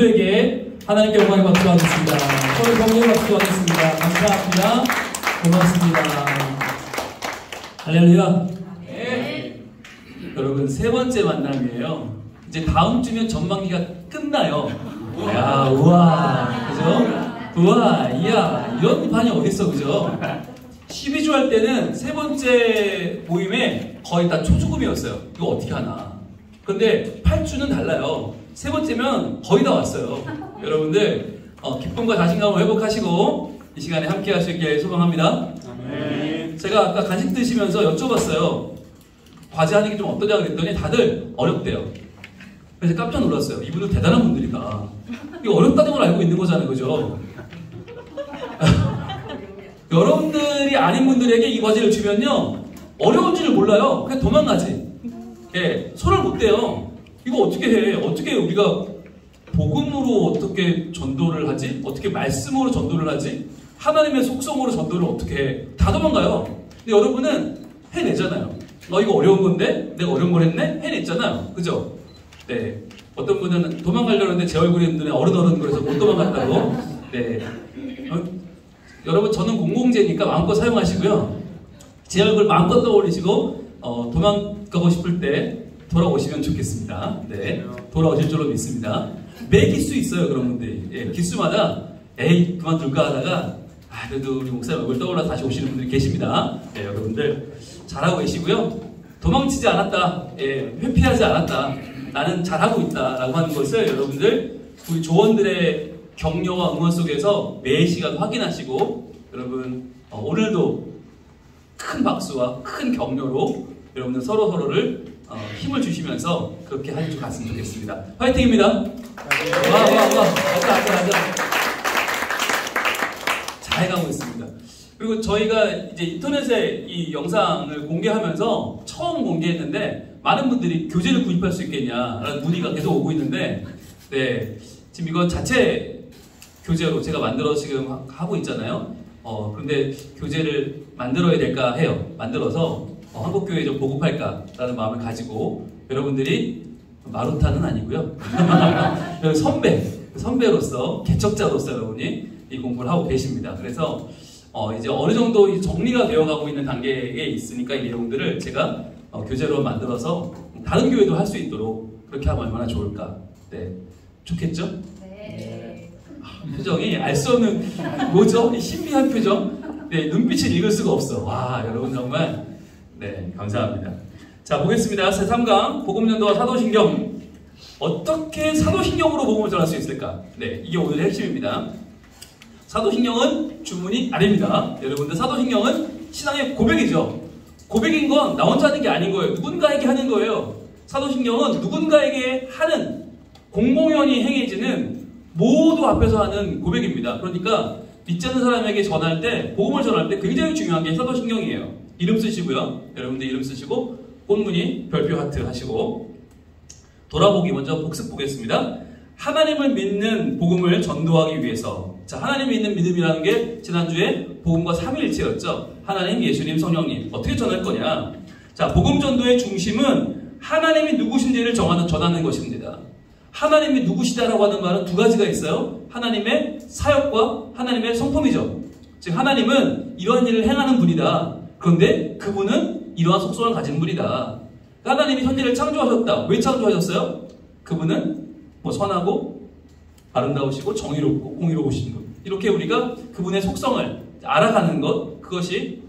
에게 하나님께 영광의 박수 하겠습니다. 서로 격려의 박수 하겠습니다. 감사합니다. 고맙습니다. 할렐루야. 네. 여러분, 세 번째 만남이에요. 이제 다음 주면 전반기가 끝나요. 야, 우와, 그죠? 우와, 이야, 이런 판이 어딨어, 그죠? 12주 할 때는 세 번째 모임에 거의 다 초조금이었어요. 이거 어떻게 하나. 근데 8주는 달라요. 세 번째면 거의 다 왔어요. 여러분들 기쁨과 자신감을 회복하시고 이 시간에 함께 하시길 소망합니다. 네. 제가 아까 간식 드시면서 여쭤봤어요. 과제 하는 게 좀 어떠냐 그랬더니 다들 어렵대요. 그래서 깜짝 놀랐어요. 이분들 대단한 분들이다. 이거 어렵다는 걸 알고 있는 거잖아요, 그죠? 여러분들이 아닌 분들에게 이 과제를 주면요, 어려운지를 몰라요. 그냥 도망가지. 예, 손을 못 대요. 이거 어떻게 해? 어떻게 우리가 복음으로 어떻게 전도를 하지? 어떻게 말씀으로 전도를 하지? 하나님의 속성으로 전도를 어떻게 해? 다 도망가요. 근데 여러분은 해내잖아요. 이거 어려운 건데? 내가 어려운 걸 했네? 해냈잖아요. 그죠? 네. 어떤 분은 도망가려는데 제 얼굴이 눈에 어른 그래서 못 도망갔다고. 네. 여러분, 저는 공공재니까 마음껏 사용하시고요. 제 얼굴 마음껏 떠올리시고 도망가고 싶을 때 돌아오시면 좋겠습니다. 네, 돌아오실 줄로 믿습니다. 매 기수 있어요, 그런 분들이. 예, 기수마다 에이 그만둘까 하다가 그래도 우리 목사님 얼굴 떠올라 다시 오시는 분들이 계십니다. 예, 여러분들 잘하고 계시고요. 도망치지 않았다, 예, 회피하지 않았다, 나는 잘하고 있다라고 하는 것을 여러분들 우리 조원들의 격려와 응원 속에서 매 시간 확인하시고, 여러분 오늘도 큰 박수와 큰 격려로 여러분들 서로를 힘을 주시면서 그렇게 한 주 갔으면 좋겠습니다. 화이팅입니다. 와. 맞아. 잘 가고 있습니다. 그리고 저희가 이제 인터넷에 이 영상을 공개하면서 처음 공개했는데 많은 분들이 교재를 구입할 수 있겠냐라는 문의가 계속 오고 있는데, 네, 지금 이건 자체 교재로 제가 만들어 지금 하고 있잖아요. 그런데 교재를 만들어야 될까 해요. 만들어서 한국교회에 좀 보급할까라는 마음을 가지고 여러분들이 마루타는 아니고요. 선배로서 개척자로서 여러분이 이 공부를 하고 계십니다. 그래서 이제 어느 정도 정리가 되어가고 있는 단계에 있으니까 이 내용들을 제가 교재로 만들어서 다른 교회도 할 수 있도록 그렇게 하면 얼마나 좋을까. 네, 좋겠죠? 네. 표정이 알 수 없는 뭐죠? 신비한 표정. 네, 눈빛을 읽을 수가 없어. 와, 여러분 정말. 네, 감사합니다. 자, 보겠습니다. 제3강 복음전도와 사도신경. 어떻게 사도신경으로 복음을 전할 수 있을까? 네, 이게 오늘의 핵심입니다. 사도신경은 주문이 아닙니다. 여러분들, 사도신경은 신앙의 고백이죠. 고백인 건 나 혼자 하는 게 아닌 거예요. 누군가에게 하는 거예요. 사도신경은 누군가에게 하는, 공공연히 행해지는, 모두 앞에서 하는 고백입니다. 그러니까 믿지 않는 사람에게 전할 때, 복음을 전할 때 굉장히 중요한 게 사도신경이에요. 이름 쓰시고요. 여러분들 이름 쓰시고 꽃무늬 별표 하트 하시고, 돌아보기 먼저 복습 보겠습니다. 하나님을 믿는 복음을 전도하기 위해서. 자, 하나님 믿는 믿음이라는 게 지난주에 복음과 삼위일체였죠. 하나님, 예수님, 성령님. 어떻게 전할 거냐? 자, 복음 전도의 중심은 하나님이 누구신지를 전하는 것입니다. 하나님이 누구시다라고 하는 말은 두 가지가 있어요. 하나님의 사역과 하나님의 성품이죠. 즉, 하나님은 이러한 일을 행하는 분이다. 그런데 그분은 이러한 속성을 가진 분이다. 하나님이 천지를 창조하셨다. 왜 창조하셨어요? 그분은 선하고 아름다우시고 정의롭고 공의로우신 분. 이렇게 우리가 그분의 속성을 알아가는 것, 그것이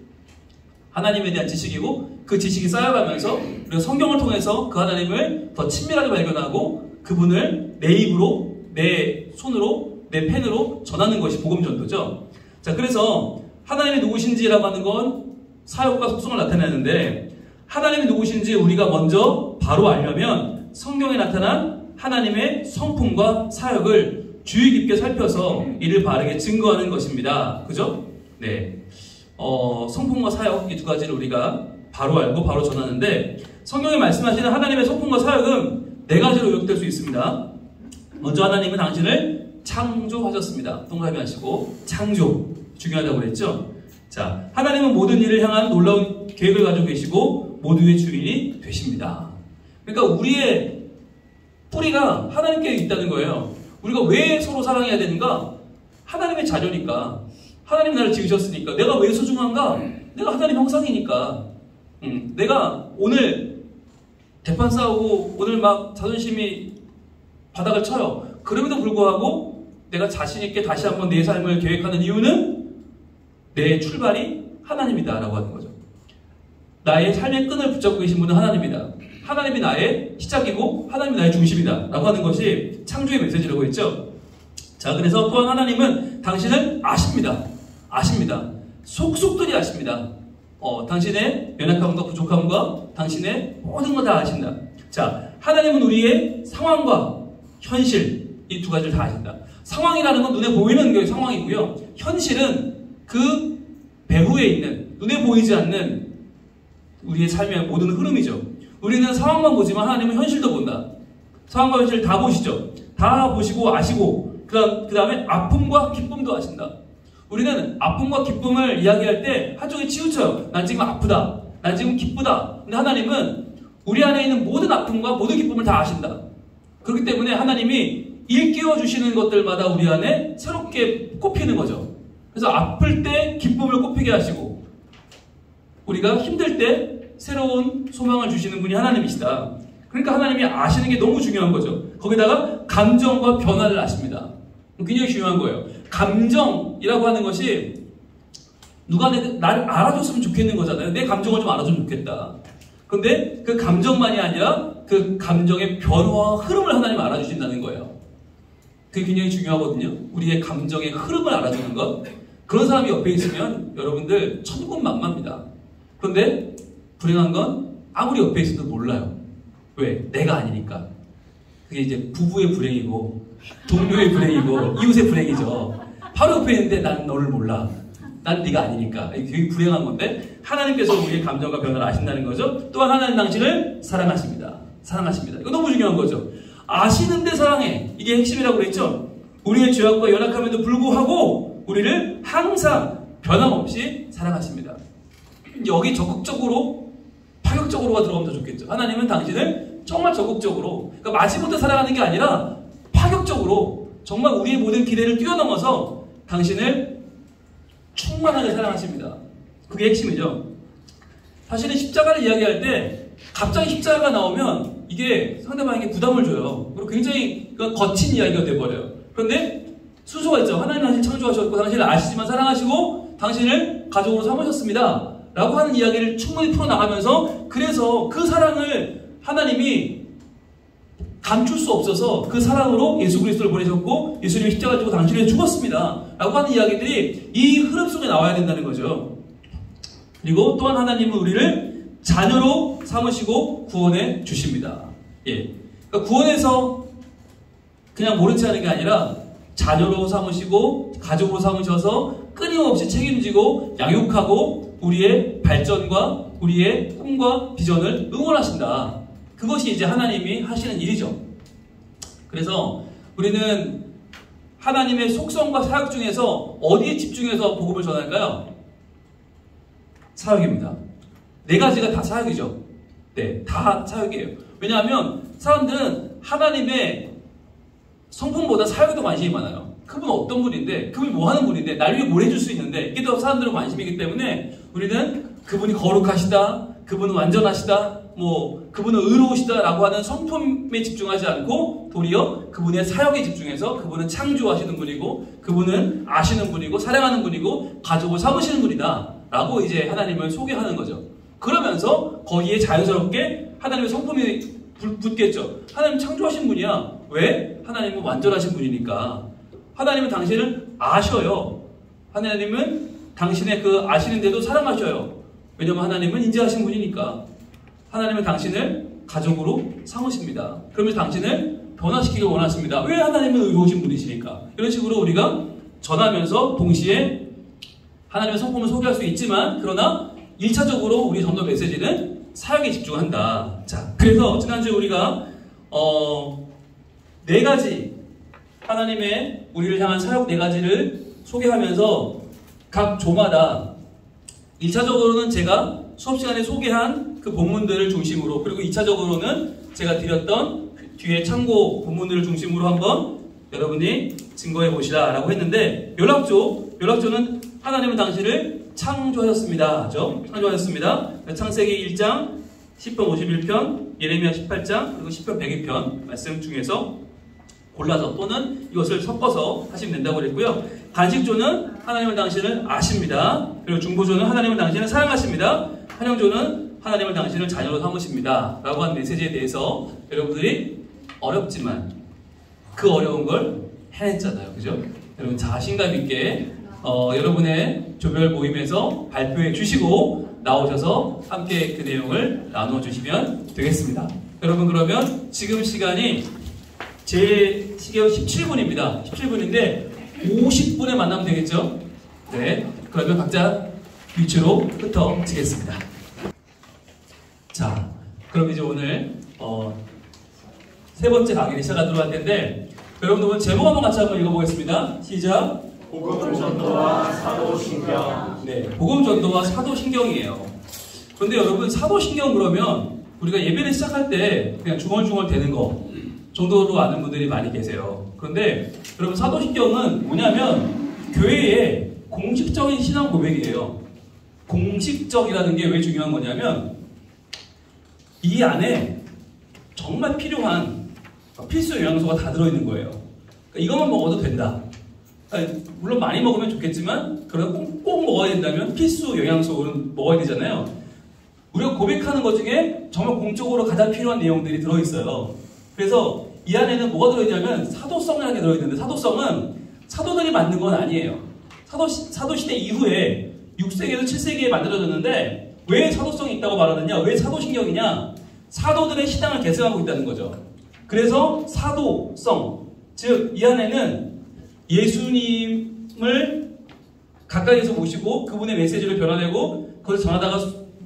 하나님에 대한 지식이고, 그 지식이 쌓여가면서 우리가 성경을 통해서 그 하나님을 더 친밀하게 발견하고 그분을 내 입으로, 내 손으로, 내 펜으로 전하는 것이 복음전도죠. 자, 그래서 하나님이 누구신지라고 하는 건 사역과 속성을 나타내는데, 하나님이 누구신지 우리가 먼저 바로 알려면 성경에 나타난 하나님의 성품과 사역을 주의 깊게 살펴서 이를 바르게 증거하는 것입니다. 그죠? 네. 성품과 사역, 이 두 가지를 우리가 바로 알고 바로 전하는데, 성경에 말씀하시는 하나님의 성품과 사역은 네 가지로 요약될 수 있습니다. 먼저 하나님은 당신을 창조하셨습니다. 동그라미 하시고, 창조. 중요하다고 그랬죠? 자, 하나님은 모든 일을 향한 놀라운 계획을 가지고 계시고 모두의 주인이 되십니다. 그러니까 우리의 뿌리가 하나님께 있다는 거예요. 우리가 왜 서로 사랑해야 되는가? 하나님의 자녀니까. 하나님 나를 지으셨으니까. 내가 왜 소중한가? 내가 하나님 형상이니까. 내가 오늘 대판 싸우고 오늘 막 자존심이 바닥을 쳐요. 그럼에도 불구하고 내가 자신있게 다시 한번 내 삶을 계획하는 이유는 내 출발이 하나님이다 라고 하는 거죠. 나의 삶의 끈을 붙잡고 계신 분은 하나님이다. 하나님이 나의 시작이고 하나님이 나의 중심이다 라고 하는 것이 창조의 메시지라고 했죠. 자, 그래서 또한 하나님은 당신을 아십니다. 아십니다. 속속들이 아십니다. 당신의 연약함과 부족함과 당신의 모든 걸 다 아신다. 자, 하나님은 우리의 상황과 현실, 이 두 가지를 다 아신다. 상황이라는 건 눈에 보이는 게 상황이고요. 현실은 그 배후에 있는, 눈에 보이지 않는 우리의 삶의 모든 흐름이죠. 우리는 상황만 보지만 하나님은 현실도 본다. 상황과 현실 다 보시죠. 다 보시고 아시고 그 다음에 아픔과 기쁨도 아신다. 우리는 아픔과 기쁨을 이야기할 때 한쪽에 치우쳐요. 난 지금 아프다. 난 지금 기쁘다. 근데 하나님은 우리 안에 있는 모든 아픔과 모든 기쁨을 다 아신다. 그렇기 때문에 하나님이 일깨워 주시는 것들마다 우리 안에 새롭게 꼽히는 거죠. 그래서 아플 때 기쁨을 꼽히게 하시고 우리가 힘들 때 새로운 소망을 주시는 분이 하나님이시다. 그러니까 하나님이 아시는 게 너무 중요한 거죠. 거기다가 감정과 변화를 아십니다. 굉장히 중요한 거예요. 감정이라고 하는 것이 누가 나를 알아줬으면 좋겠는 거잖아요. 내 감정을 좀 알아주면 좋겠다. 그런데 그 감정만이 아니라 그 감정의 변화와 흐름을 하나님 알아주신다는 거예요. 그게 굉장히 중요하거든요. 우리의 감정의 흐름을 알아주는 것. 그런 사람이 옆에 있으면 여러분들 천군만마입니다. 그런데 불행한 건 아무리 옆에 있어도 몰라요. 왜? 내가 아니니까. 그게 이제 부부의 불행이고 동료의 불행이고 이웃의 불행이죠. 바로 옆에 있는데 난 너를 몰라. 난 네가 아니니까. 이게 되게 불행한 건데 하나님께서 우리의 감정과 변화를 아신다는 거죠. 또한 하나님 당신을 사랑하십니다. 사랑하십니다. 이거 너무 중요한 거죠. 아시는데 사랑해. 이게 핵심이라고 그랬죠. 우리의 죄악과 연약함에도 불구하고 우리를 항상 변함없이 사랑하십니다. 여기 적극적으로 파격적으로가 들어가면 더 좋겠죠. 하나님은 당신을 정말 적극적으로, 그러니까 마지못해 사랑하는 게 아니라 파격적으로 정말 우리의 모든 기대를 뛰어넘어서 당신을 충만하게 사랑하십니다. 그게 핵심이죠. 사실은 십자가를 이야기할 때 갑자기 십자가가 나오면 이게 상대방에게 부담을 줘요. 그리고 굉장히 거친 이야기가 돼버려요. 그런데 순서가 있죠. 하나님 당신 창조하셨고 당신을 아시지만 사랑하시고 당신을 가족으로 삼으셨습니다. 라고 하는 이야기를 충분히 풀어나가면서 그래서 그 사랑을 하나님이 감출 수 없어서 그 사랑으로 예수 그리스도를 보내셨고 예수님이 십자가를 지고 당신을 죽었습니다. 라고 하는 이야기들이 이 흐름 속에 나와야 된다는 거죠. 그리고 또한 하나님은 우리를 자녀로 삼으시고 구원해 주십니다. 예. 그러니까 구원해서 그냥 모른 체 하는 게 아니라 자녀로 삼으시고 가족으로 삼으셔서 끊임없이 책임지고 양육하고 우리의 발전과 우리의 꿈과 비전을 응원하신다. 그것이 이제 하나님이 하시는 일이죠. 그래서 우리는 하나님의 속성과 사역 중에서 어디에 집중해서 복음을 전할까요? 사역입니다. 네 가지가 다 사역이죠. 네, 다 사역이에요. 왜냐하면 사람들은 하나님의 성품보다 사역에 더 관심이 많아요. 그분은 어떤 분인데, 그분이 뭐 하는 분인데, 날 위해 뭘 해줄 수 있는데, 이게 더 사람들의 관심이기 때문에 우리는 그분이 거룩하시다, 그분은 완전하시다, 그분은 의로우시다라고 하는 성품에 집중하지 않고 도리어 그분의 사역에 집중해서 그분은 창조하시는 분이고 그분은 아시는 분이고 사랑하는 분이고 가족을 삼으시는 분이다 라고 이제 하나님을 소개하는 거죠. 그러면서 거기에 자연스럽게 하나님의 성품이 붙겠죠. 하나님 창조하신 분이야. 왜? 하나님은 완전하신 분이니까. 하나님은 당신을 아셔요. 하나님은 당신의 그 아시는데도 사랑하셔요. 왜냐하면 하나님은 인자하신 분이니까. 하나님은 당신을 가족으로 삼으십니다. 그러면서 당신을 변화시키길 원하십니다. 왜? 하나님은 의로우신 분이시니까. 이런 식으로 우리가 전하면서 동시에 하나님의 성품을 소개할 수 있지만 그러나 1차적으로 우리 전도 메시지는 사역에 집중한다. 자, 그래서 지난주에 우리가 네 가지 하나님의 우리를 향한 사역 네 가지를 소개하면서 각 조마다 1차적으로는 제가 수업 시간에 소개한 그 본문들을 중심으로 그리고 2차적으로는 제가 드렸던 뒤에 참고 본문들을 중심으로 한번 여러분이 증거해 보시라 라고 했는데, 연락조는 하나님은 당신을 창조하셨습니다. 그죠? 창조하셨습니다. 창세기 1장 10편 51편, 예레미야 18장, 그리고 10편 102편 말씀 중에서 골라서 또는 이것을 섞어서 하시면 된다고 그랬고요. 간식조는 하나님은 당신을 아십니다. 그리고 중보조는 하나님은 당신을 사랑하십니다. 환영조는 하나님은 당신을 자녀로 삼으십니다. 라고 한 메시지에 대해서 여러분들이 어렵지만 그 어려운 걸 해냈잖아요. 그죠? 여러분 자신감 있게 여러분의 조별 모임에서 발표해 주시고 나오셔서 함께 그 내용을 나누어 주시면 되겠습니다. 여러분 그러면 지금 시간이 제 시계로 17분입니다. 17분인데 50분에 만나면 되겠죠? 네. 그러면 각자 위치로 흩어지겠습니다. 자, 그럼 이제 오늘 세 번째 강의를 시작하도록 할 텐데, 여러분들 오늘 제목 한번 같이 한번 읽어보겠습니다. 시작. 복음 전도와 사도신경. 네, 복음 전도와 사도신경이에요. 그런데 여러분 사도신경 그러면 우리가 예배를 시작할 때 그냥 중얼중얼 되는 거 정도로 아는 분들이 많이 계세요. 그런데 여러분 사도신경은 뭐냐면 교회의 공식적인 신앙 고백이에요. 공식적이라는 게 왜 중요한 거냐면 이 안에 정말 필요한 필수 영양소가 다 들어있는 거예요. 그러니까 이것만 먹어도 된다. 물론 많이 먹으면 좋겠지만 그래도 꼭 먹어야 된다면 필수 영양소는 먹어야 되잖아요. 우리가 고백하는 것 중에 정말 공적으로 가장 필요한 내용들이 들어있어요. 그래서 이 안에는 뭐가 들어있냐면 사도성이라는 게 들어있는데, 사도성은 사도들이 만든 건 아니에요. 사도시대 이후에 6세기에서 7세기에 만들어졌는데 왜 사도성이 있다고 말하느냐, 왜 사도신경이냐, 사도들의 신앙을 계승하고 있다는 거죠. 그래서 사도성, 즉 이 안에는 예수님을 가까이에서 모시고 그분의 메시지를 변화내고 그걸 전하다가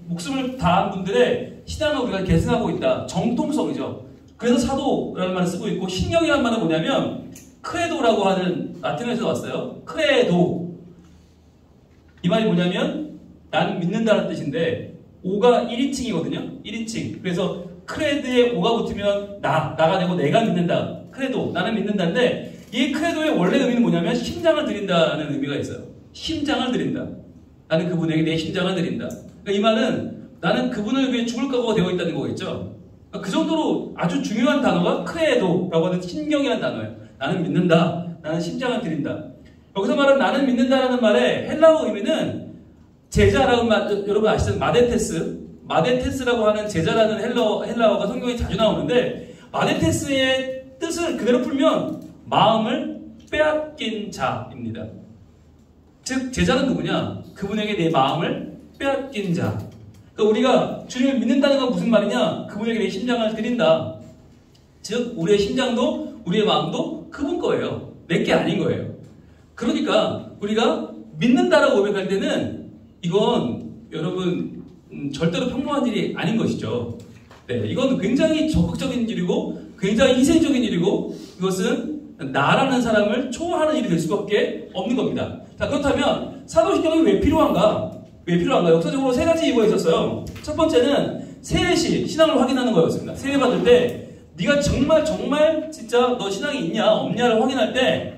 목숨을 다한 분들의 신앙을 우리가 계승하고 있다. 정통성이죠. 그래서 사도라는 말을 쓰고 있고, 신경이라는 말은 뭐냐면 크레도라고 하는 라틴어에서 왔어요. 크레도. 이 말이 뭐냐면 나는 믿는다는 뜻인데 오가 1인칭이거든요. 1인칭. 그래서 크레드에 오가 붙으면 나가 되고 내가 믿는다. 크레도, 나는 믿는다인데 이 크레도의 원래 의미는 뭐냐면 심장을 드린다는 의미가 있어요. 심장을 드린다. 나는 그분에게 내 심장을 드린다. 그러니까 이 말은 나는 그분을 위해 죽을 각오가 되어 있다는 거겠죠. 그러니까 그 정도로 아주 중요한 단어가 크레도라고 하는 신경이라는 단어예요. 나는 믿는다. 나는 심장을 드린다. 여기서 말하는 나는 믿는다라는 말의 헬라어 의미는 제자라는 말, 여러분 아시는 마데테스라고 하는 제자라는 헬라어가 성경에 자주 나오는데, 마데테스의 뜻을 그대로 풀면 마음을 빼앗긴 자입니다. 즉 제자는 누구냐? 그분에게 내 마음을 빼앗긴 자. 그러니까 우리가 주님을 믿는다는 건 무슨 말이냐? 그분에게 내 심장을 드린다. 즉 우리의 심장도 우리의 마음도 그분 거예요. 내 게 아닌 거예요. 그러니까 우리가 믿는다라고 고백할 때는 이건 여러분 절대로 평범한 일이 아닌 것이죠. 네, 이건 굉장히 적극적인 일이고 굉장히 희생적인 일이고 이것은 나라는 사람을 초월하는 일이 될 수밖에 없는 겁니다. 자, 그렇다면 사도신경이 왜 필요한가? 역사적으로 세 가지 이유가 있었어요. 첫 번째는 세례시 신앙을 확인하는 거였습니다. 세례 받을 때 네가 정말 진짜 너 신앙이 있냐 없냐를 확인할 때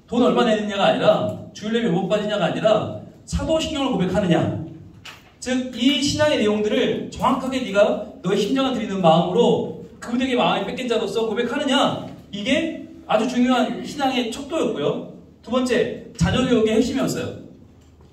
돈 얼마 내느냐가 아니라 주일에 몇 번 빠지냐가 아니라 사도신경을 고백하느냐. 즉 이 신앙의 내용들을 정확하게 네가 너의 심장을 드리는 마음으로 그분에게 마음이 뺏긴 자로서 고백하느냐. 이게 아주 중요한 신앙의 척도였고요. 두 번째, 자녀교육의 핵심이었어요.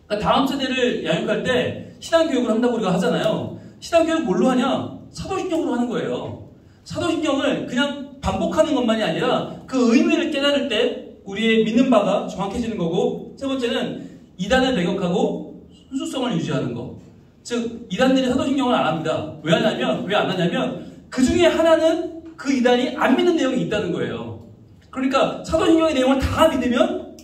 그러니까 다음 세대를 양육할 때 신앙교육을 한다고 우리가 하잖아요. 신앙교육 뭘로 하냐? 사도신경으로 하는 거예요. 사도신경을 그냥 반복하는 것만이 아니라 그 의미를 깨달을 때 우리의 믿는 바가 정확해지는 거고, 세 번째는 이단을 배격하고 순수성을 유지하는 거. 즉 이단들이 사도신경을 안 합니다. 왜 안 하냐면 그 중에 하나는 그 이단이 안 믿는 내용이 있다는 거예요. 그러니까 사도신경의 내용을 다 믿으면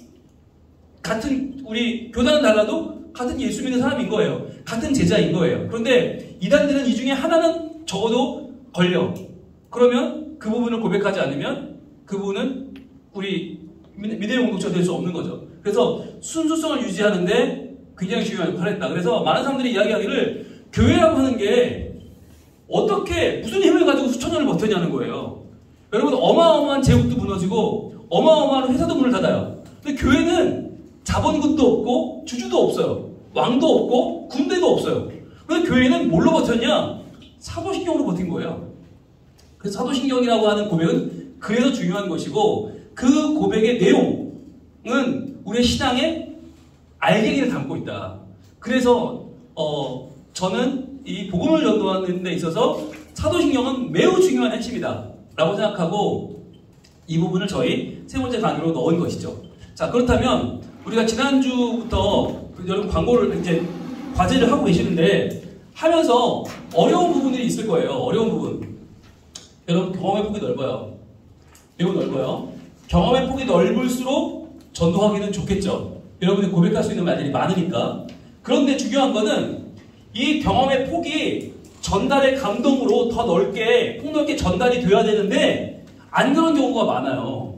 같은 우리 교단은 달라도 같은 예수 믿는 사람인 거예요. 같은 제자인 거예요. 그런데 이단들은 이 중에 하나는 적어도 걸려. 그러면 그 부분을 고백하지 않으면 그 부분은 우리 믿음의 공동체가 될 수 없는 거죠. 그래서 순수성을 유지하는데 굉장히 중요한 역할을 했다. 그래서 많은 사람들이 이야기하기를 교회라고 하는 게 어떻게 무슨 힘을 가지고 수천 년을 버텼냐는 거예요. 여러분 어마어마한 제국도 무너지고 어마어마한 회사도 문을 닫아요. 근데 교회는 자본금도 없고 주주도 없어요. 왕도 없고 군대도 없어요. 근데 교회는 뭘로 버텼냐? 사도신경으로 버틴 거예요. 그래서 사도신경이라고 하는 고백은 그래서 중요한 것이고, 그 고백의 내용은 우리의 신앙의 알갱이를 담고 있다. 그래서 저는 이 복음을 전도하는 데 있어서 사도신경은 매우 중요한 핵심이다 라고 생각하고, 이 부분을 저희 세 번째 강의로 넣은 것이죠. 자, 그렇다면 우리가 지난주부터 여러분 광고를 이제 과제를 하고 계시는데, 하면서 어려운 부분들이 있을 거예요. 어려운 부분. 여러분, 경험의 폭이 넓어요. 매우 넓어요. 경험의 폭이 넓을수록 전도하기는 좋겠죠. 여러분이 고백할 수 있는 말들이 많으니까. 그런데 중요한 거는 이 경험의 폭이 전달의 감동으로 더 넓게, 폭넓게 전달이 돼야 되는데 안 그런 경우가 많아요.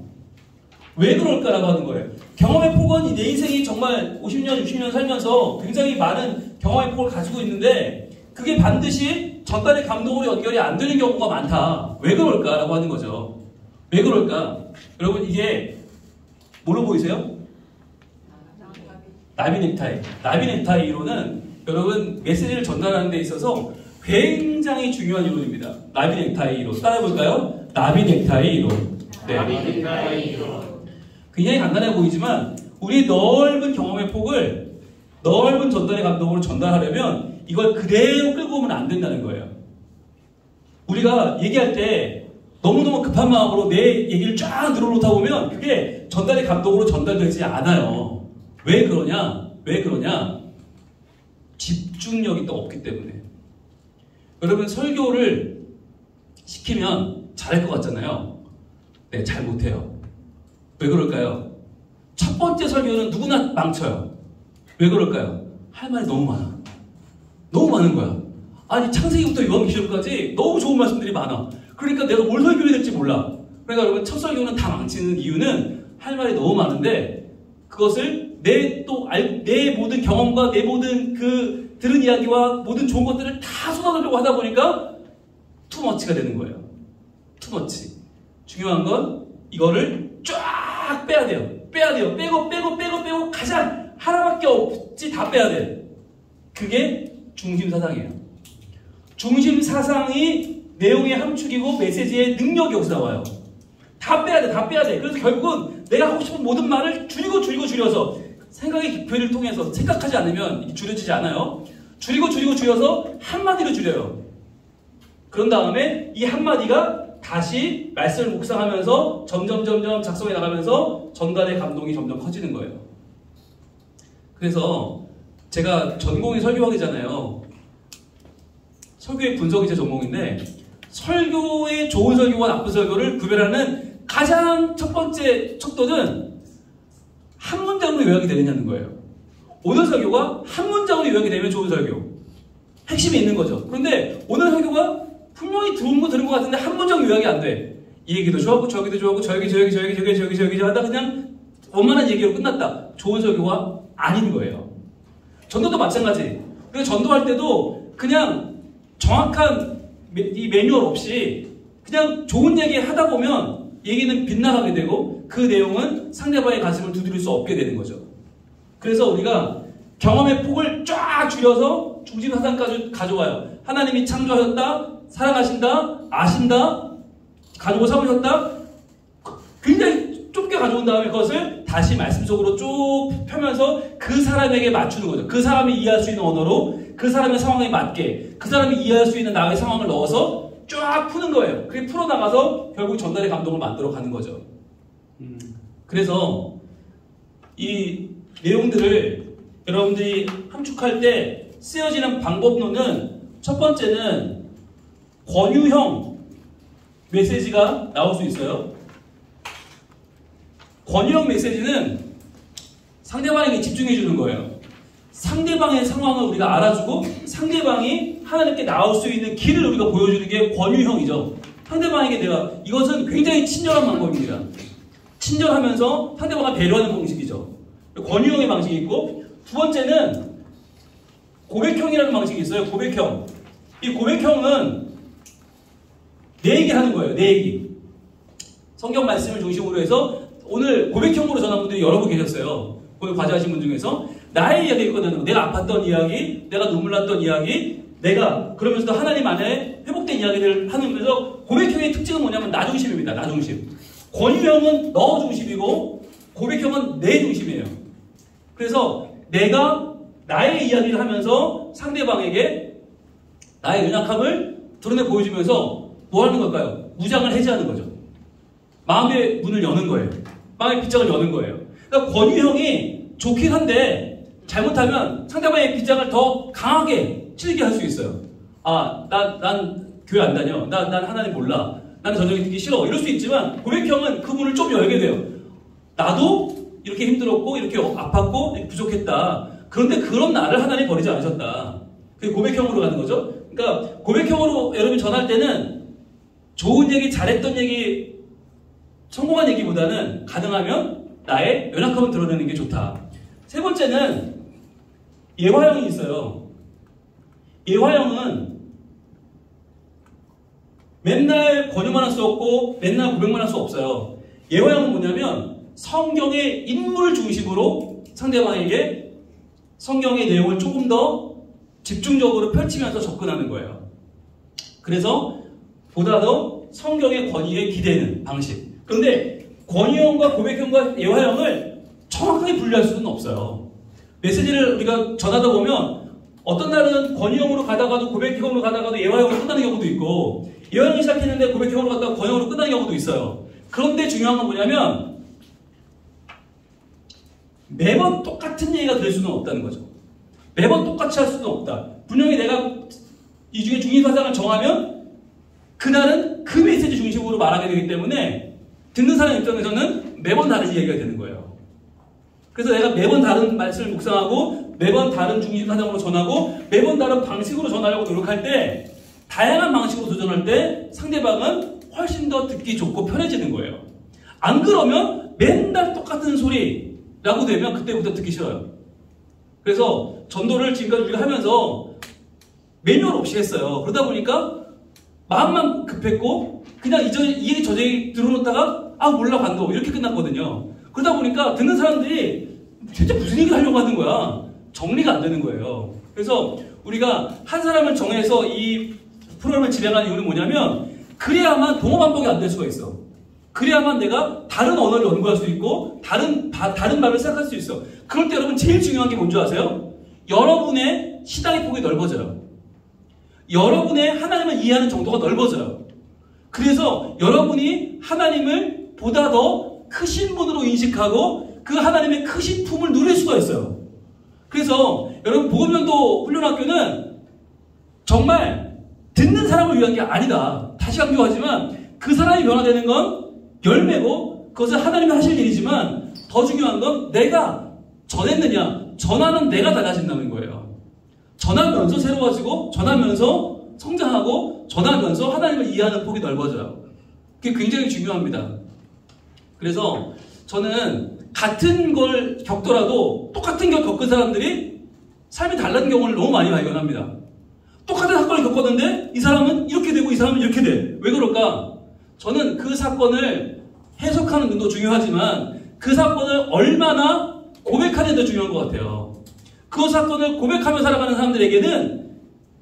왜 그럴까라고 하는 거예요. 경험의 폭은 내 인생이 정말 50년, 60년 살면서 굉장히 많은 경험의 폭을 가지고 있는데, 그게 반드시 전달의 감동으로 연결이 안 되는 경우가 많다. 왜 그럴까라고 하는 거죠. 왜 그럴까? 여러분, 이게 뭐로 보이세요? 나비 넥타이. 나비 넥타이 이론은 여러분 메시지를 전달하는 데 있어서 굉장히 중요한 이론입니다. 나비 넥타이 이론. 따라해볼까요? 나비 넥타이 이론. 네. 나비 넥타이 이론. 굉장히 간단해 보이지만 우리 넓은 경험의 폭을 넓은 전달의 감동으로 전달하려면 이걸 그대로 끌고 오면 안 된다는 거예요. 우리가 얘기할 때 너무너무 급한 마음으로 내 얘기를 쫙 늘어놓다 보면 그게 전달의 감동으로 전달되지 않아요. 왜 그러냐? 왜 그러냐? 집중력이 또 없기 때문에. 여러분, 설교를 시키면 잘할 것 같잖아요. 네, 잘 못해요. 왜 그럴까요? 첫 번째 설교는 누구나 망쳐요. 왜 그럴까요? 할 말이 너무 많아. 너무 많은 거야. 아니, 창세기부터 요한계시록까지 너무 좋은 말씀들이 많아. 그러니까 내가 뭘 설교해야 될지 몰라. 그러니까 여러분, 첫 설교는 다 망치는 이유는 할 말이 너무 많은데, 그것을 내 모든 경험과 내 모든 그 들은 이야기와 모든 좋은 것들을 다 쏟아내려고 하다 보니까 투머치가 되는 거예요. 투머치. 중요한 건 이거를 쫙 빼야 돼요. 빼야 돼요. 빼고 가장 하나밖에 없지 다 빼야 돼. 그게 중심사상이에요. 중심사상이 내용의 함축이고 메시지의 능력이 여기서 나와요. 다 빼야 돼. 다 빼야 돼. 그래서 결국은 내가 하고 싶은 모든 말을 줄여서 생각의 깊이를 통해서 생각하지 않으면 줄여지지 않아요. 줄여서 한마디로 줄여요. 그런 다음에 이 한마디가 다시 말씀을 묵상하면서 점점 작성해 나가면서 전달의 감동이 점점 커지는 거예요. 그래서 제가 전공이 설교학이잖아요. 설교의 분석이 제 전공인데, 설교의 좋은 설교와 나쁜 설교를 구별하는 가장 첫 번째 척도는 한 문장으로 요약이 되느냐는 거예요. 오늘 설교가 한 문장으로 요약이 되면 좋은 설교. 핵심이 있는 거죠. 그런데 오늘 설교가 분명히 들은 것 같은데 한 문장 요약이 안 돼. 이 얘기도 좋았고 저기도 좋았고 저 얘기 하다 그냥 원만한 얘기로 끝났다. 좋은 설교가 아닌 거예요. 전도도 마찬가지. 그래서 전도할 때도 그냥 정확한 이 매뉴얼 없이 그냥 좋은 얘기 하다 보면 얘기는 빗나가게 되고 그 내용은 상대방의 가슴을 두드릴 수 없게 되는 거죠. 그래서 우리가 경험의 폭을 쫙 줄여서 중심사상까지 가져와요. 하나님이 창조하셨다, 사랑하신다, 아신다, 가지고 삼으셨다. 굉장히 좁게 가져온 다음에 그것을 다시 말씀 속으로 쭉 펴면서 그 사람에게 맞추는 거죠. 그 사람이 이해할 수 있는 언어로 그 사람의 상황에 맞게 그 사람이 이해할 수 있는 나의 상황을 넣어서 쫙 푸는 거예요. 그게 풀어나가서 결국 전달의 감동을 만들어 가는 거죠. 그래서 이 내용들을 여러분들이 함축할 때 쓰여지는 방법론은 첫 번째는 권유형 메시지가 나올 수 있어요. 권유형 메시지는 상대방에게 집중해 주는 거예요. 상대방의 상황을 우리가 알아주고 상대방이 하나님께 나올 수 있는 길을 우리가 보여주는 게 권유형이죠. 상대방에게 이것은 굉장히 친절한 방법입니다. 친절하면서 상대방을 배려하는 방식이죠. 권유형의 방식이 있고, 두 번째는 고백형이라는 방식이 있어요. 고백형. 이 고백형은 내 얘기 하는 거예요. 내 얘기. 성경 말씀을 중심으로 해서 오늘 고백형으로 전한 분들이 여러 분 계셨어요. 오늘 과제하신 분 중에서 나의 이야기를 꺼내는 내가 아팠던 이야기, 내가 눈물 났던 이야기, 내가 그러면서도 하나님 안에 회복된 이야기를 하면서 고백형의 특징은 뭐냐면 나 중심입니다. 나 중심. 권유형은 너 중심이고 고백형은 내 중심이에요. 그래서 내가 나의 이야기를 하면서 상대방에게 나의 연약함을 드러내 보여주면서 뭐 하는 걸까요? 무장을 해제하는 거죠. 마음의 문을 여는 거예요. 마음의 빗장을 여는 거예요. 그러니까 권유형이 좋긴 한데 잘못하면 상대방의 빗장을 더 강하게 찔게 할 수 있어요. 아, 난 교회 안 다녀. 난 하나님 몰라. 나는 저녁에 듣기 싫어. 이럴 수 있지만 고백형은 그 문을 좀 열게 돼요. 나도 이렇게 힘들었고 이렇게 아팠고 이렇게 부족했다. 그런데 그런 나를 하나님 버리지 않으셨다. 그게 고백형으로 가는 거죠. 그러니까 고백형으로 여러분 전할 때는 좋은 얘기, 잘했던 얘기, 성공한 얘기보다는 가능하면 나의 연약함을 드러내는 게 좋다. 세 번째는 예화형이 있어요. 예화형은 맨날 권유만 할 수 없고 맨날 고백만 할 수 없어요. 예화형은 뭐냐면 성경의 인물 중심으로 상대방에게 성경의 내용을 조금 더 집중적으로 펼치면서 접근하는 거예요. 그래서 보다 더 성경의 권위에 기대는 방식. 그런데 권위형과 고백형과 예화형을 정확하게 분리할 수는 없어요. 메시지를 우리가 전하다 보면 어떤 날은 권위형으로 가다가도 고백형으로 가다가도 예화형으로 끝나는 경우도 있고 예화형이 시작했는데 고백형으로 갔다가 권위형으로 끝나는 경우도 있어요. 그런데 중요한 건 뭐냐면 매번 똑같은 얘기가 될 수는 없다는 거죠. 매번 똑같이 할 수는 없다. 분명히 내가 이 중에 중립사상을 정하면 그날은 그 메시지 중심으로 말하게 되기 때문에 듣는 사람 입장에서는 매번 다른 얘기가 되는 거예요. 그래서 내가 매번 다른 말씀을 묵상하고 매번 다른 중립사상으로 전하고 매번 다른 방식으로 전하려고 노력할 때 다양한 방식으로 도전할 때 상대방은 훨씬 더 듣기 좋고 편해지는 거예요. 안 그러면 맨날 똑같은 소리라고 되면 그때부터 듣기 싫어요. 그래서 전도를 지금까지 우리가 하면서 매뉴얼 없이 했어요. 그러다 보니까 마음만 급했고 그냥 이 얘기 저 얘기 들어놓다가 아 몰라 관둬 이렇게 끝났거든요. 그러다 보니까 듣는 사람들이 진짜 무슨 얘기 하려고 하는 거야. 정리가 안 되는 거예요. 그래서 우리가 한 사람을 정해서 이 프로그램을 진행하는 이유는 뭐냐면 그래야만 동어 반복이 안 될 수가 있어. 그래야만 내가 다른 언어를 연구할 수 있고 다른 말을 생각할 수 있어. 그럴 때 여러분 제일 중요한 게 뭔지 아세요? 여러분의 시각의 폭이 넓어져요. 여러분의 하나님을 이해하는 정도가 넓어져요. 그래서 여러분이 하나님을 보다 더 크신 분으로 인식하고 그 하나님의 크신 품을 누릴 수가 있어요. 그래서 여러분 복음전도 훈련학교는 정말 듣는 사람을 위한 게 아니다. 다시 강조하지만 그 사람이 변화되는 건 열매고 그것은 하나님이 하실 일이지만 더 중요한 건 내가 전했느냐 전하는 내가 달라진다는 거예요. 전하면서 새로워지고 전하면서 성장하고 전하면서 하나님을 이해하는 폭이 넓어져요. 그게 굉장히 중요합니다. 그래서 저는 같은 걸 겪더라도 똑같은 걸 겪은 사람들이 삶이 다른 경우를 너무 많이 발견합니다. 똑같은 사건을 겪었는데 이 사람은 이렇게 되고 이 사람은 이렇게 돼. 왜 그럴까? 저는 그 사건을 해석하는 눈도 중요하지만 그 사건을 얼마나 고백하는 데 중요한 것 같아요. 그 사건을 고백하며 살아가는 사람들에게는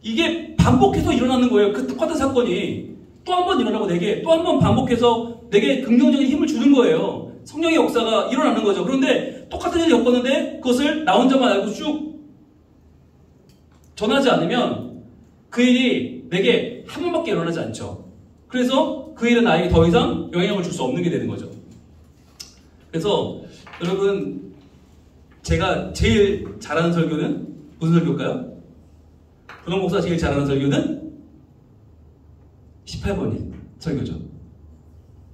이게 반복해서 일어나는 거예요. 그 똑같은 사건이 또 한 번 일어나고 내게 또 한 번 반복해서 내게 긍정적인 힘을 주는 거예요. 성령의 역사가 일어나는 거죠. 그런데 똑같은 일을 겪었는데 그것을 나 혼자만 알고 쭉 전하지 않으면 그 일이 내게 한 번밖에 일어나지 않죠. 그래서 그 일은 나에게 더 이상 영향을 줄 수 없는 게 되는 거죠. 그래서 여러분 제가 제일 잘하는 설교는 무슨 설교일까요? 분홍 목사 제일 잘하는 설교는 18번인 설교죠.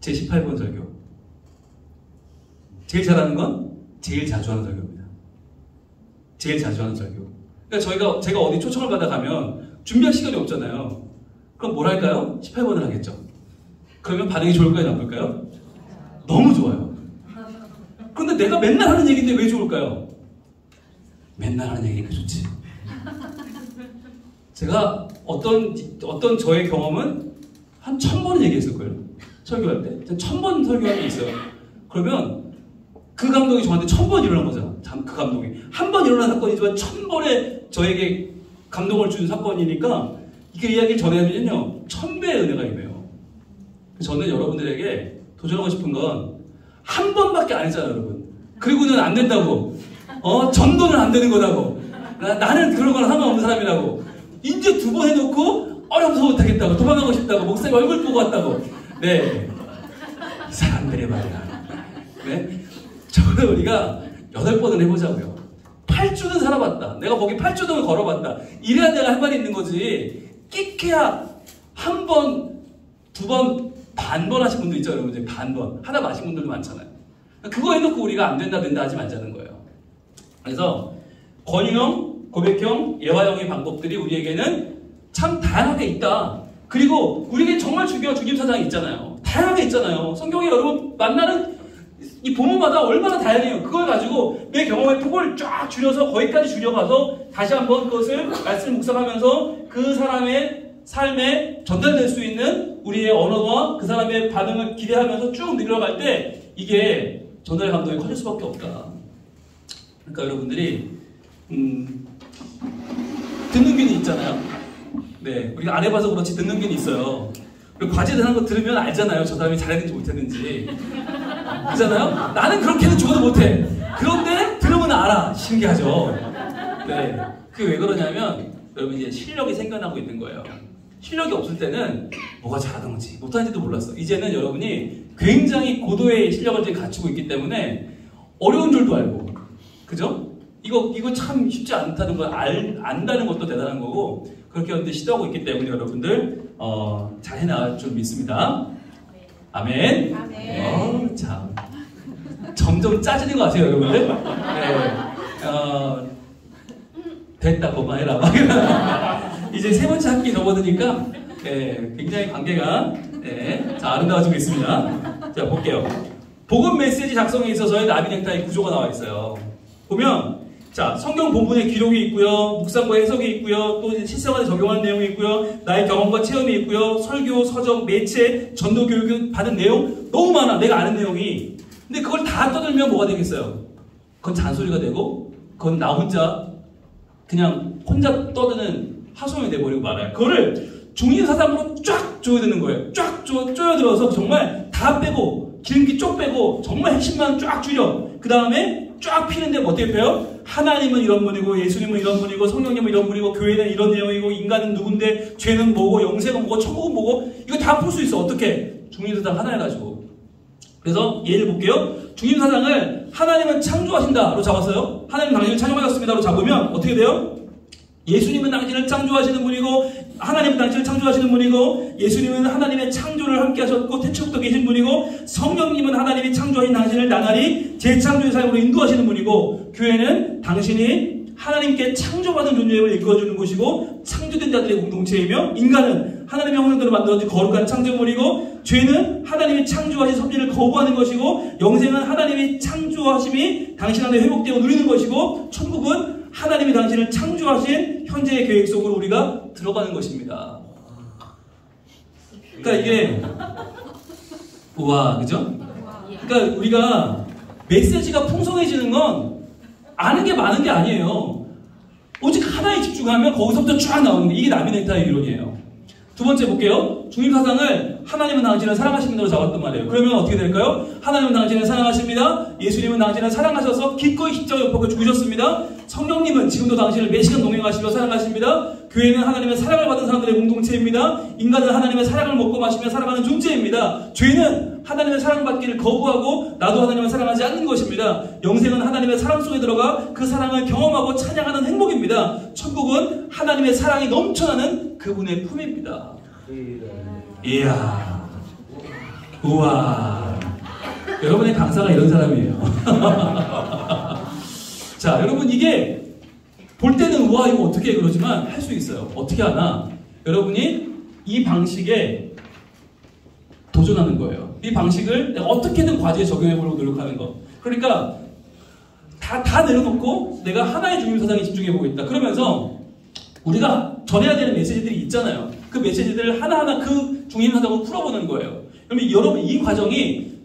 제 18번 설교. 제일 잘하는 건 제일 자주 하는 설교입니다. 제일 자주 하는 설교. 그러니까 제가 어디 초청을 받아 가면 준비할 시간이 없잖아요. 그럼 뭘 할까요? 18번을 하겠죠. 그러면 반응이 좋을까요? 나쁠까요? 너무 좋아요. 그런데 내가 맨날 하는 얘기인데 왜 좋을까요? 맨날 하는 얘기니까 좋지. 제가 어떤 저의 경험은 한 1000번을 얘기했을 거예요. 설교할 때. 1000번 설교한 게 있어요. 그러면 그 감동이 저한테 1000번 일어난 거잖아. 그 감동이. 한 번 일어난 사건이지만 1000번의 저에게 감동을 준 사건이니까 이게 이야기를 전해드리면요. 1000배의 은혜가 임해요. 저는 여러분들에게 도전하고 싶은 건 한 번밖에 안 했잖아요, 여러분. 그리고는 안 된다고. 전도는 안 되는 거라고. 나는 그런 거랑 상관없는 사람이라고. 이제 2번 해놓고 어려워서 못하겠다고. 도망가고 싶다고. 목사님 얼굴 보고 왔다고. 네. 이 사람들이 말이야. 네. 저는 우리가 8번을 해보자고요. 8주는 살아봤다. 내가 거기 8주등을 걸어봤다. 이래야 내가 할 말이 있는 거지. 끽해야 한 번, 2번, 반번 하신 분도 있죠, 여러분. 이제 반번. 하다 마신 분들도 많잖아요. 그거 해놓고 우리가 안 된다 하지 말자는 거예요. 그래서 권유형, 고백형, 예화형의 방법들이 우리에게는 참 다양하게 있다. 그리고 우리에게 정말 중요한 중임사상이 있잖아요. 다양하게 있잖아요. 성경에 여러분 만나는 이 본문마다 얼마나 다양해요. 그걸 가지고 내 경험의 폭을 쫙 줄여서 거기까지 줄여가서 다시 한번 그것을 말씀을 묵상하면서 그 사람의 삶에 전달될 수 있는 우리의 언어와 그 사람의 반응을 기대하면서 쭉 늘어갈 때 이게 전달의 감동이 커질 수밖에 없다. 그러니까 여러분들이 듣는 균이 있잖아요. 네, 우리가 안 해봐서 그렇지 듣는 균이 있어요. 그리고 과제를 하는 거 들으면 알잖아요. 저 사람이 잘했는지 못했는지. 그렇잖아요? 나는 그렇게는 죽어도 못해. 그런데 들으면 알아. 신기하죠? 네. 그게 왜 그러냐면 여러분 이제 실력이 생겨나고 있는 거예요. 실력이 없을 때는 뭐가 잘하던지 못하는지도 몰랐어. 이제는 여러분이 굉장히 고도의 실력을 지금 갖추고 있기 때문에 어려운 줄도 알고. 그죠? 이거 참 쉽지 않다는 걸 안다는 것도 대단한 거고 그렇게 여러분들 시도하고 있기 때문에 여러분들 잘 해나갈 줄 믿습니다. 아멘. 아멘. 참 점점 짜지는 것 같아요, 여러분들. 네. 됐다, 그만해라. 이제 3번째 학기 접어드니까 네, 굉장히 관계가 네, 자, 아름다워지고 있습니다. 자, 볼게요. 복음 메시지 작성에 있어서의 나비 넥타이 구조가 나와 있어요. 보면 자, 성경 본문에 기록이 있고요, 묵상과 해석이 있고요, 또 실생활에 적용하는 내용이 있고요, 나의 경험과 체험이 있고요, 설교, 서적, 매체, 전도 교육을 받은 내용 너무 많아. 내가 아는 내용이. 근데 그걸 다 떠들면 뭐가 되겠어요? 그건 잔소리가 되고, 그건 나 혼자 그냥 혼자 떠드는 하소연이 돼버리고 말아요. 그거를 중인사상으로 쫙 줘야 되는 거예요. 쫙 쪼여들어서 정말 다 빼고 기름기 쪽 빼고 정말 핵심만 쫙 줄여. 그 다음에 쫙 피는데 어떻게 펴요? 하나님은 이런 분이고 예수님은 이런 분이고 성령님은 이런 분이고 교회는 이런 내용이고 인간은 누군데 죄는 뭐고 영생은 뭐고 천국은 뭐고 이거 다 풀 수 있어. 어떻게? 중인사상 하나 해가지고. 그래서 예를 볼게요. 중인사상을 하나님은 창조하신다로 잡았어요. 하나님 당신을 창조하셨습니다로 잡으면 어떻게 돼요? 예수님은 당신을 창조하시는 분이고 하나님은 당신을 창조하시는 분이고 예수님은 하나님의 창조를 함께 하셨고 태초부터 계신 분이고 성령님은 하나님이 창조하신 당신을 나날이 재창조의 삶으로 인도하시는 분이고 교회는 당신이 하나님께 창조받은 존재임을 일깨워주는 곳이고 창조된 자들의 공동체이며 인간은 하나님의 형상대로 만들어진 거룩한 창조물이고 죄는 하나님이 창조하신 섭리를 거부하는 것이고 영생은 하나님이 창조하심이 당신 안에 회복되어 누리는 것이고 천국은 하나님이 당신을 창조하신 현재의 계획 속으로 우리가 들어가는 것입니다. 그러니까 이게 우와, 그죠? 그러니까 우리가 메시지가 풍성해지는 건 아는 게 많은 게 아니에요. 오직 하나에 집중하면 거기서부터 쫙 나오는 게 이게 나비 넥타이 이론이에요. 두 번째 볼게요. 중임사상을 하나님은 당신을 사랑하시는 대로 잡았단 말이에요. 그러면 어떻게 될까요? 하나님은 당신을 사랑하십니다. 예수님은 당신을 사랑하셔서 기꺼이 십자가 옆에 죽으셨습니다. 성령님은 지금도 당신을 매시간 동행하시며 사랑하십니다. 교회는 하나님의 사랑을 받은 사람들의 공동체입니다. 인간은 하나님의 사랑을 먹고 마시며 살아가는 존재입니다. 죄는 하나님의 사랑받기를 거부하고 나도 하나님을 사랑하지 않는 것입니다. 영생은 하나님의 사랑 속에 들어가 그 사랑을 경험하고 찬양하는 행복입니다. 천국은 하나님의 사랑이 넘쳐나는 그분의 품입니다. 이야, 우와. 여러분의 강사가 이런 사람이에요. 자, 여러분 이게 볼 때는 우와 이거 어떻게 해 그러지만 할 수 있어요. 어떻게 하나? 여러분이 이 방식에 도전하는 거예요. 이 방식을 내가 어떻게든 과제에 적용해보려고 노력하는 거. 그러니까 다 내려놓고 내가 하나의 중임사상에 집중해보겠다. 그러면서 우리가 전해야 되는 메시지들이 있잖아요. 그 메시지들을 하나하나 그 중임사상으로 풀어보는 거예요. 그러면 여러분 이 과정이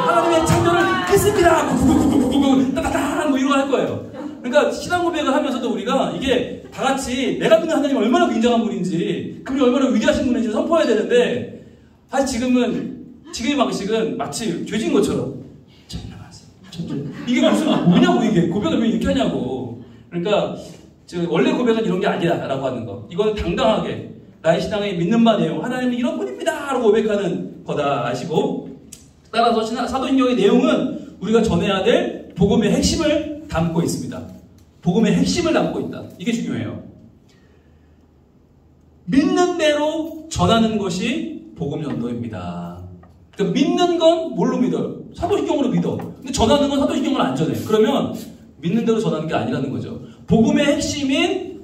하나님의 창조를 믿습니다. 구구구구구구구 따다다 뭐 이런 거 할 거예요. 그러니까 신앙 고백을 하면서도 우리가 이게 다 같이 내가 믿는 하나님 얼마나 굉장한 분인지, 그분이 얼마나 위대하신 분인지 선포해야 되는데, 사실 지금의 방식은 마치 죄진 것처럼 이게 뭐냐고, 이게 고백을 왜 이렇게 하냐고. 그러니까 원래 고백은 이런 게 아니다라고 하는 거. 이거는 당당하게 나의 신앙에 믿는 바 내용, 하나님은 이런 분입니다 라고 고백하는 거다 아시고, 따라서 사도행전의 내용은 우리가 전해야 될 복음의 핵심을 담고 있습니다. 복음의 핵심을 담고 있다. 이게 중요해요. 믿는 대로 전하는 것이 복음 전도입니다. 그러니까 믿는 건 뭘로 믿어요? 사도신경으로 믿어. 근데 전하는 건 사도신경을 안 전해. 그러면 믿는 대로 전하는 게 아니라는 거죠. 복음의 핵심인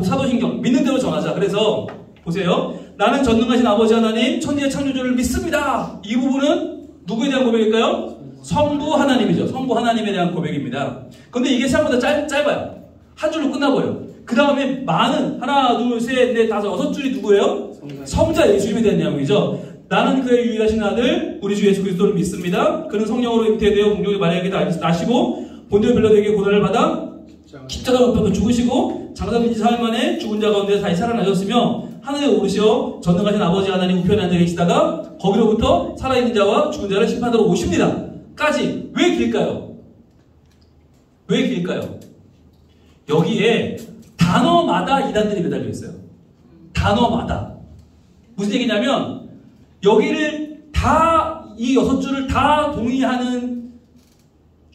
사도신경, 믿는 대로 전하자. 그래서 보세요. 나는 전능하신 아버지 하나님, 천지의 창조주를 믿습니다. 이 부분은 누구에 대한 고백일까요? 성부 하나님이죠. 성부 하나님에 대한 고백입니다. 근데 이게 생각보다 짧아요. 한 줄로 끝나버려요. 그 다음에 많은, 하나, 둘, 셋, 넷, 다섯, 6줄이 누구예요? 성자 예수님에 대한 내용이죠. 나는 그의 유일하신 아들, 우리 주 예수 그리스도를 믿습니다. 그는 성령으로 잉태되어 공중의 마리아에게 나시고 본디오 빌라도에게 고난을 받아 십자가로 못 박혀 죽으시고 장사된 지 4일 만에 죽은 자 가운데 다시 살아나셨으며 하늘에 오르시어 전능하신 아버지 하나님 우편에 앉아 계시다가 거기로부터 살아있는 자와 죽은 자를 심판하러 오십니다. 까지. 왜 길까요? 왜 길까요? 여기에 단어마다 이단들이 매달려 있어요. 단어마다. 무슨 얘기냐면 여기를 다 이 6줄을 다 동의하는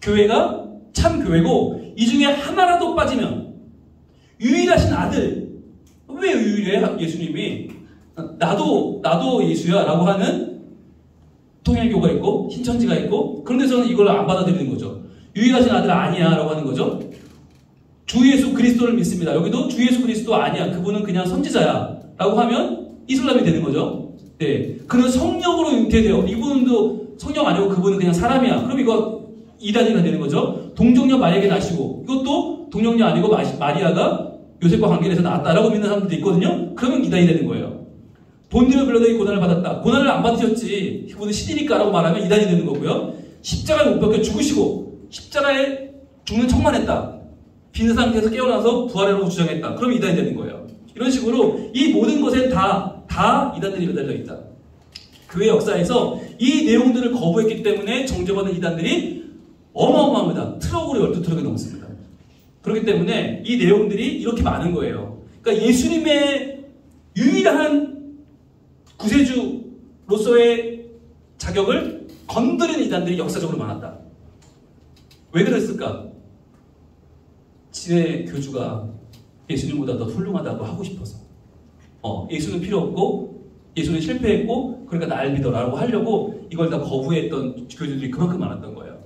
교회가 참 교회고 이 중에 하나라도 빠지면 유일하신 아들, 왜 유일해? 예수님이 나도 예수야 라고 하는 통일교가 있고 신천지가 있고 그런 데서는 이걸 안 받아들이는 거죠. 유일하신 아들 아니야 라고 하는 거죠. 주 예수 그리스도를 믿습니다. 여기도 주 예수 그리스도 아니야. 그분은 그냥 선지자야 라고 하면 이슬람이 되는 거죠. 네, 그는 성령으로 잉태돼요. 이분도 성령 아니고 그분은 그냥 사람이야. 그럼 이거 이단이가 되는 거죠. 동정녀 마리아에게 낳으시고 이것도 동정녀 아니고 마리아가 요셉과 관계돼서 낳았다라고 믿는 사람들도 있거든요. 그러면 이단이 되는 거예요. 본디오 빌라도의 고난을 받았다. 고난을 안 받으셨지. 그분은 신이니까라고 말하면 이단이 되는 거고요. 십자가에 못 박혀 죽으시고 십자가에 죽는 척만 했다. 빈 상태에서 깨어나서 부활이라고 주장했다. 그럼 이단이 되는 거예요. 이런 식으로 이 모든 것엔 다 이단들이 매달려 있다. 교회 역사에서 이 내용들을 거부했기 때문에 정죄받은 이단들이 어마어마합니다. 트럭으로 12트럭이 넘습니다. 그렇기 때문에 이 내용들이 이렇게 많은 거예요. 그러니까 예수님의 유일한 구세주로서의 자격을 건드리는 이단들이 역사적으로 많았다. 왜 그랬을까? 지네 교주가 예수님보다 더 훌륭하다고 하고 싶어서 예수는 필요 없고 예수는 실패했고 그러니까 날 믿어라고 하려고 이걸 다 거부했던 교주들이 그만큼 많았던 거예요.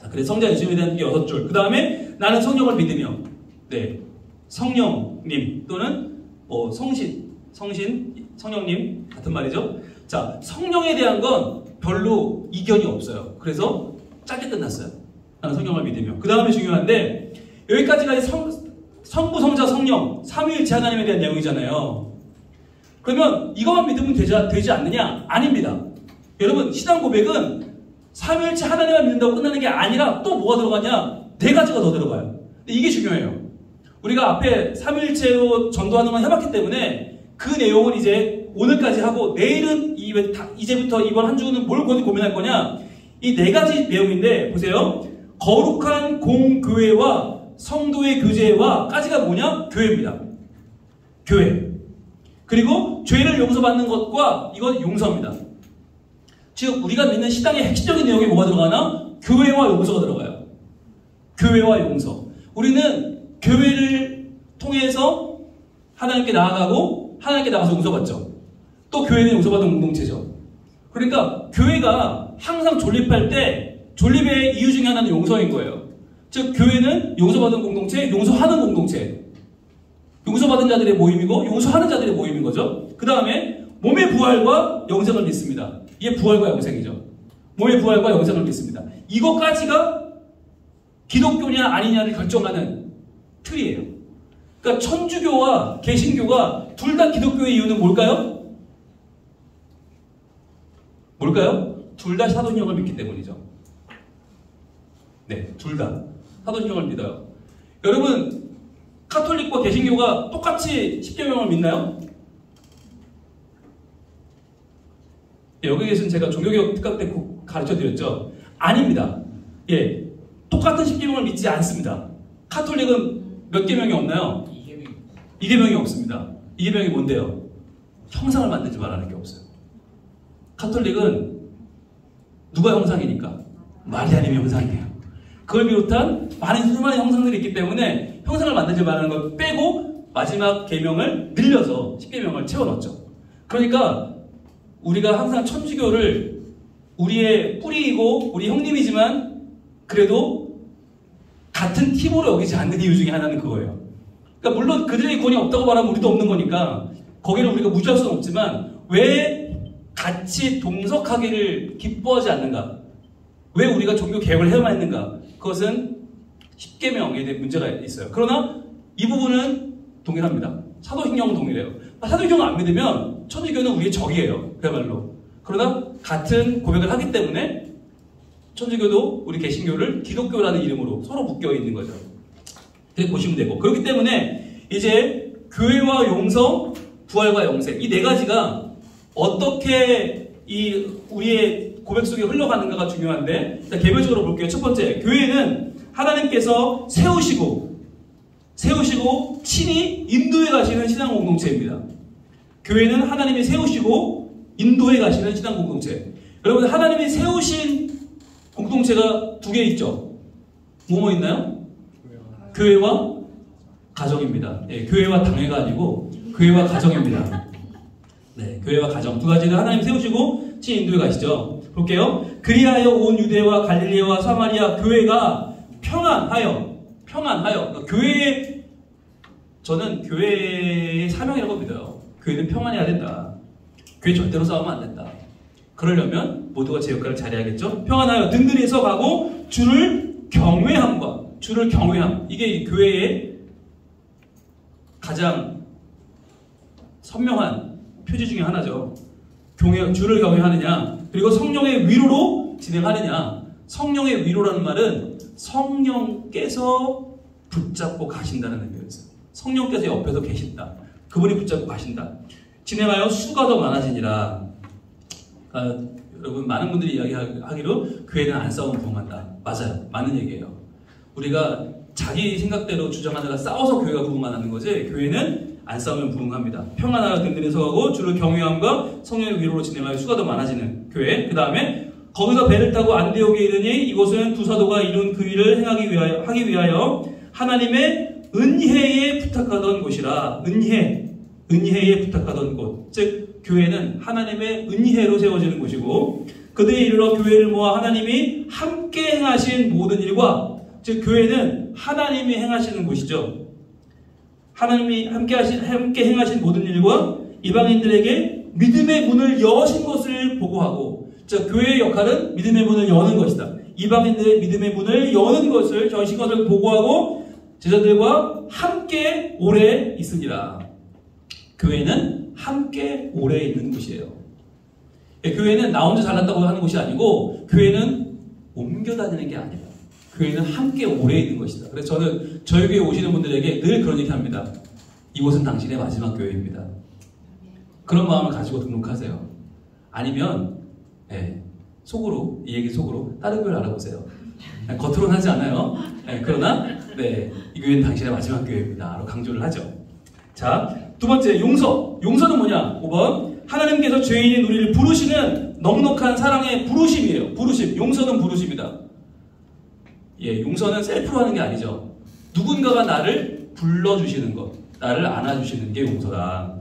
자, 그래서 성자 예수님에 대한 게 6줄. 그 다음에 나는 성령을 믿으며 성령님 또는 성령님 같은 말이죠. 자, 성령에 대한 건 별로 이견이 없어요. 그래서 짧게 끝났어요. 나는 성령을 믿으며. 그 다음에 중요한데 여기까지가 성부, 성자, 성령, 삼위일체 하나님에 대한 내용이잖아요. 그러면 이것만 믿으면 되지 않느냐? 아닙니다. 여러분, 신앙 고백은 삼위일체 하나님만 믿는다고 끝나는 게 아니라 또 뭐가 들어가냐? 4가지가 더 들어가요. 근데 이게 중요해요. 우리가 앞에 삼위일체로 전도하는 건 해봤기 때문에 그 내용은 이제 오늘까지 하고 내일은 이제부터 이번 한 주는 뭘 고민할 거냐? 이 4가지 내용인데 보세요. 거룩한 공교회와 성도의 교제와 까지가 뭐냐? 교회입니다. 교회. 그리고 죄를 용서받는 것과 이건 용서입니다. 즉 우리가 믿는 신앙의 핵심적인 내용이 뭐가 들어가나? 교회와 용서가 들어가요. 교회와 용서. 우리는 교회를 통해서 하나님께 나아가고 하나님께 나가서 용서받죠. 또 교회는 용서받은 공동체죠. 그러니까 교회가 항상 존립할 때 존립의 이유 중에 하나는 용서인 거예요. 즉 교회는 용서받은 공동체, 용서하는 공동체. 용서받은 자들의 모임이고 용서하는 자들의 모임인 거죠. 그 다음에 몸의 부활과 영생을 믿습니다. 이게 부활과 영생이죠. 몸의 부활과 영생을 믿습니다. 이것까지가 기독교냐 아니냐를 결정하는 틀이에요. 그러니까 천주교와 개신교가 둘 다 기독교의 이유는 뭘까요? 둘 다 사도신경을 믿기 때문이죠. 네, 둘 다 사도신경을 믿어요. 여러분, 카톨릭과 개신교가 똑같이 십계명을 믿나요? 여기 계신 제가 종교개혁 특강 때 가르쳐드렸죠? 아닙니다. 예, 똑같은 십계명을 믿지 않습니다. 카톨릭은 몇 계명이 없나요? 2계명이 없습니다. 2계명이 뭔데요? 형상을 만들지 말라는 게 없어요. 카톨릭은 누가 형상이니까? 마리아님이 형상이에요. 그걸 비롯한 수많은 형상들이 있기 때문에 형상을 만들지 말라는 걸 빼고 마지막 계명을 늘려서 10계명을 채워넣었죠. 그러니까 우리가 항상 천주교를 우리의 뿌리이고 우리 형님이지만 그래도 같은 팀으로 여기지 않는 이유 중에 하나는 그거예요. 그러니까 물론 그들의 구원이 없다고 말하면 우리도 없는 거니까 거기를 우리가 무시할 수는 없지만 왜 같이 동석하기를 기뻐하지 않는가? 왜 우리가 종교 개혁을 해야만 했는가? 그것은 십계명에 대한 문제가 있어요. 그러나 이 부분은 동일합니다. 사도신경은 동일해요. 사도신경을 안 믿으면 천주교는 우리의 적이에요. 그야말로. 그러나 같은 고백을 하기 때문에 천주교도 우리 개신교를 기독교라는 이름으로 서로 묶여 있는 거죠. 그렇게 보시면 되고. 그렇기 때문에 이제 교회와 용서, 부활과 영생 이 4가지가 어떻게 우리의 고백 속에 흘러가는가가 중요한데 일단 개별적으로 볼게요. 첫 번째, 교회는 하나님께서 세우시고 친히 인도해 가시는 신앙 공동체입니다. 교회는 하나님이 세우시고 인도해 가시는 신앙 공동체. 여러분, 하나님이 세우신 공동체가 두 개 있죠. 뭐뭐 있나요? 교회와 가정입니다. 예, 교회와 당회가 아니고 교회와 가정입니다. 네, 교회와 가정 두 가지를 하나님 세우시고 인도해 가시죠. 볼게요. 그리하여 온 유대와 갈릴리와 사마리아 교회가 평안하여. 그러니까 저는 교회의 사명이라고 믿어요. 교회는 평안해야 된다. 교회 절대로 싸우면 안 된다. 그러려면 모두가 제 역할을 잘해야겠죠. 평안하여 든든히 서가고 주를 경외함. 이게 교회의 가장 선명한 표지 중에 하나죠. 주를 경외하느냐, 그리고 성령의 위로로 진행하느냐. 성령의 위로라는 말은 성령께서 붙잡고 가신다는 의미가 있어요. 성령께서 옆에서 계신다. 그분이 붙잡고 가신다. 진행하여 수가 더 많아지니라. 여러분, 많은 분들이 이야기하기로 교회는 안 싸우면 부흥한다. 맞아요. 맞는 얘기예요. 우리가 자기 생각대로 주장하다가 싸워서 교회가 부흥만 하는 거지, 교회는 안 싸우면 부흥합니다. 평안하여 든든히 서가고 주를 경외함과 성령의 위로로 진행하여 수가 더 많아지는 교회. 그 다음에 거기서 배를 타고 안디옥에 이르니 이곳은 두 사도가 이룬 그 일을 하기 위하여 하나님의 은혜에 부탁하던 곳이라. 은혜에 부탁하던 곳. 즉 교회는 하나님의 은혜로 세워지는 곳이고, 그들이 이르러 교회를 모아 하나님이 함께 행하신 모든 일과, 즉 교회는 하나님이 행하시는 곳이죠. 하나님이 함께 행하신 모든 일과 이방인들에게 믿음의 문을 여신 것을 보고하고, 즉 교회의 역할은 믿음의 문을 여는 것이다. 이방인들의 믿음의 문을 여는 것을, 여신 것을 보고하고 제자들과 함께 오래 있으니라. 교회는 함께 오래 있는 곳이에요. 교회는 나 혼자 잘났다고 하는 곳이 아니고, 교회는 옮겨 다니는 게 아니에요. 교회는 함께 오래 있는 것이다. 그래서 저는 저희 교회 오시는 분들에게 늘 그런 얘기 합니다. 이곳은 당신의 마지막 교회입니다. 그런 마음을 가지고 등록하세요. 아니면 속으로, 이 얘기 속으로 다른 교회를 알아보세요. 겉으로는 하지 않아요. 그러나 이 교회는 당신의 마지막 교회입니다. 라고 강조를 하죠. 자, 두 번째, 용서. 용서는 뭐냐? 5번. 하나님께서 죄인인 우리를 부르시는 넉넉한 사랑의 부르심이에요. 부르심. 용서는 부르심이다. 용서는 셀프로 하는 게 아니죠. 누군가가 나를 불러주시는 것, 나를 안아주시는 게 용서다.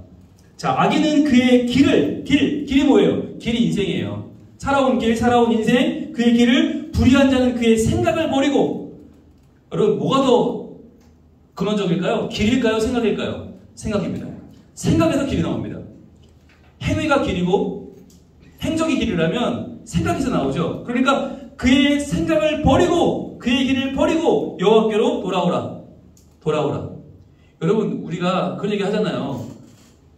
자, 악인은 그의 길이 뭐예요? 길이 인생이에요. 살아온 인생, 그의 길을 불의한 자는 그의 생각을 버리고. 여러분, 뭐가 더 근원적일까요? 길일까요? 생각일까요? 생각입니다. 생각에서 길이 나옵니다. 행위가 길이고 행적이 길이라면 생각에서 나오죠. 그러니까 그의 생각을 버리고, 그의 길을 버리고 여호와께로 돌아오라. 여러분, 우리가 그런 얘기 하잖아요.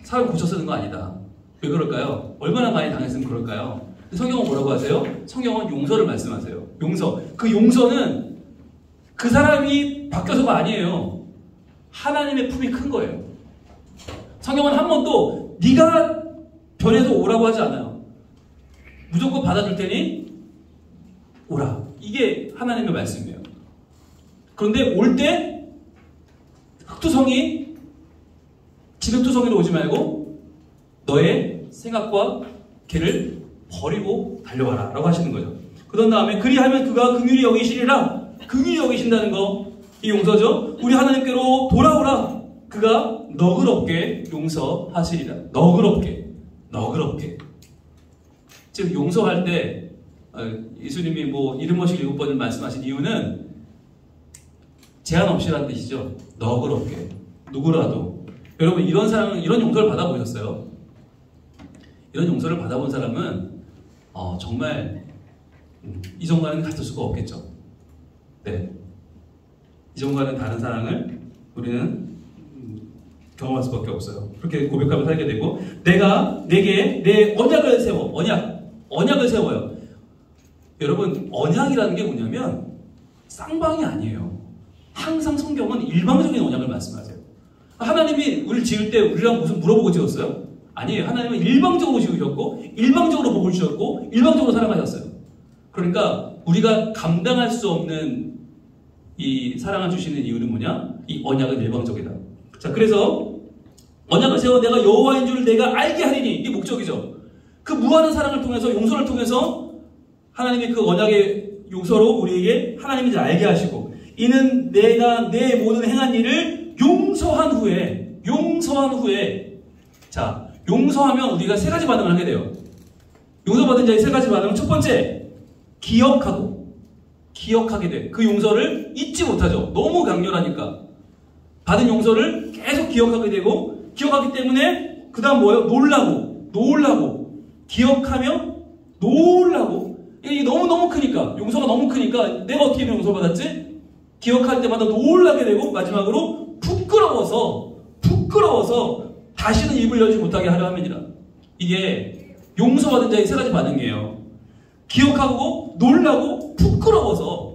사람 고쳐 쓰는 거 아니다. 왜 그럴까요? 얼마나 많이 당했으면 그럴까요? 성경은 뭐라고 하세요? 성경은 용서를 말씀하세요. 용서. 그 용서는 그 사람이 바뀌어서가 아니에요. 하나님의 품이 큰 거예요. 성경은 한 번도 네가 변해서 오라고 하지 않아요. 무조건 받아줄 테니 오라. 이게 하나님의 말씀이에요. 그런데 올 때 흑투성이 진흙투성이로 오지 말고 너의 생각과 길을 버리고 달려와라 라고 하시는 거죠. 그런 다음에 그리하면 그가 긍휼히 여기시리라. 긍휼히 여기신다는 거, 이 용서죠. 우리 하나님께로 돌아오라. 그가 너그럽게 용서하시리라. 너그럽게. 즉 용서할 때 예수님이 이름 없이 7번을 말씀하신 이유는 제한 없이라는 뜻이죠. 너그럽게. 누구라도. 여러분, 이런 용서를 받아보셨어요? 이런 용서를 받아본 사람은 정말 이전과는 같을 수가 없겠죠. 이전과는 다른 사랑을 우리는 경험할 수밖에 없어요. 그렇게 고백하며 살게 되고, 내가 내게 내 언약을 세워. 언약을 세워요. 여러분, 언약이라는 게 뭐냐면 쌍방이 아니에요. 항상 성경은 일방적인 언약을 말씀하세요. 하나님이 우리를 지을 때 우리랑 무슨 물어보고 지었어요? 아니에요. 하나님은 일방적으로 지으셨고, 일방적으로 복을 주셨고, 일방적으로 사랑하셨어요. 그러니까 우리가 감당할 수 없는 이 사랑을 주시는 이유는 뭐냐? 이 언약은 일방적이다. 자, 그래서 언약을 세워 내가 여호와인 줄 내가 알게 하리니. 이게 목적이죠. 그 무한한 사랑을 통해서 용서를 통해서 하나님의 그 언약의 용서로 우리에게 하나님인지 알게 하시고 이는 내가 내 모든 행한 일을 용서한 후에 자 용서하면 우리가 세 가지 반응을 하게 돼요. 용서받은 자의 세 가지 반응은 첫 번째 기억하게 돼. 그 용서를 잊지 못하죠. 너무 강렬하니까 받은 용서를 계속 기억하게 되고 기억하기 때문에 그 다음 뭐예요? 놀라고 기억하며 놀라고. 이게 너무 크니까 용서가 너무 크니까 내가 어떻게 용서받았지? 기억할 때마다 놀라게 되고 마지막으로 부끄러워서 다시는 입을 열지 못하게 하려 함이니라. 이게 용서받은 자의 세 가지 반응이에요. 기억하고 놀라고 부끄러워서.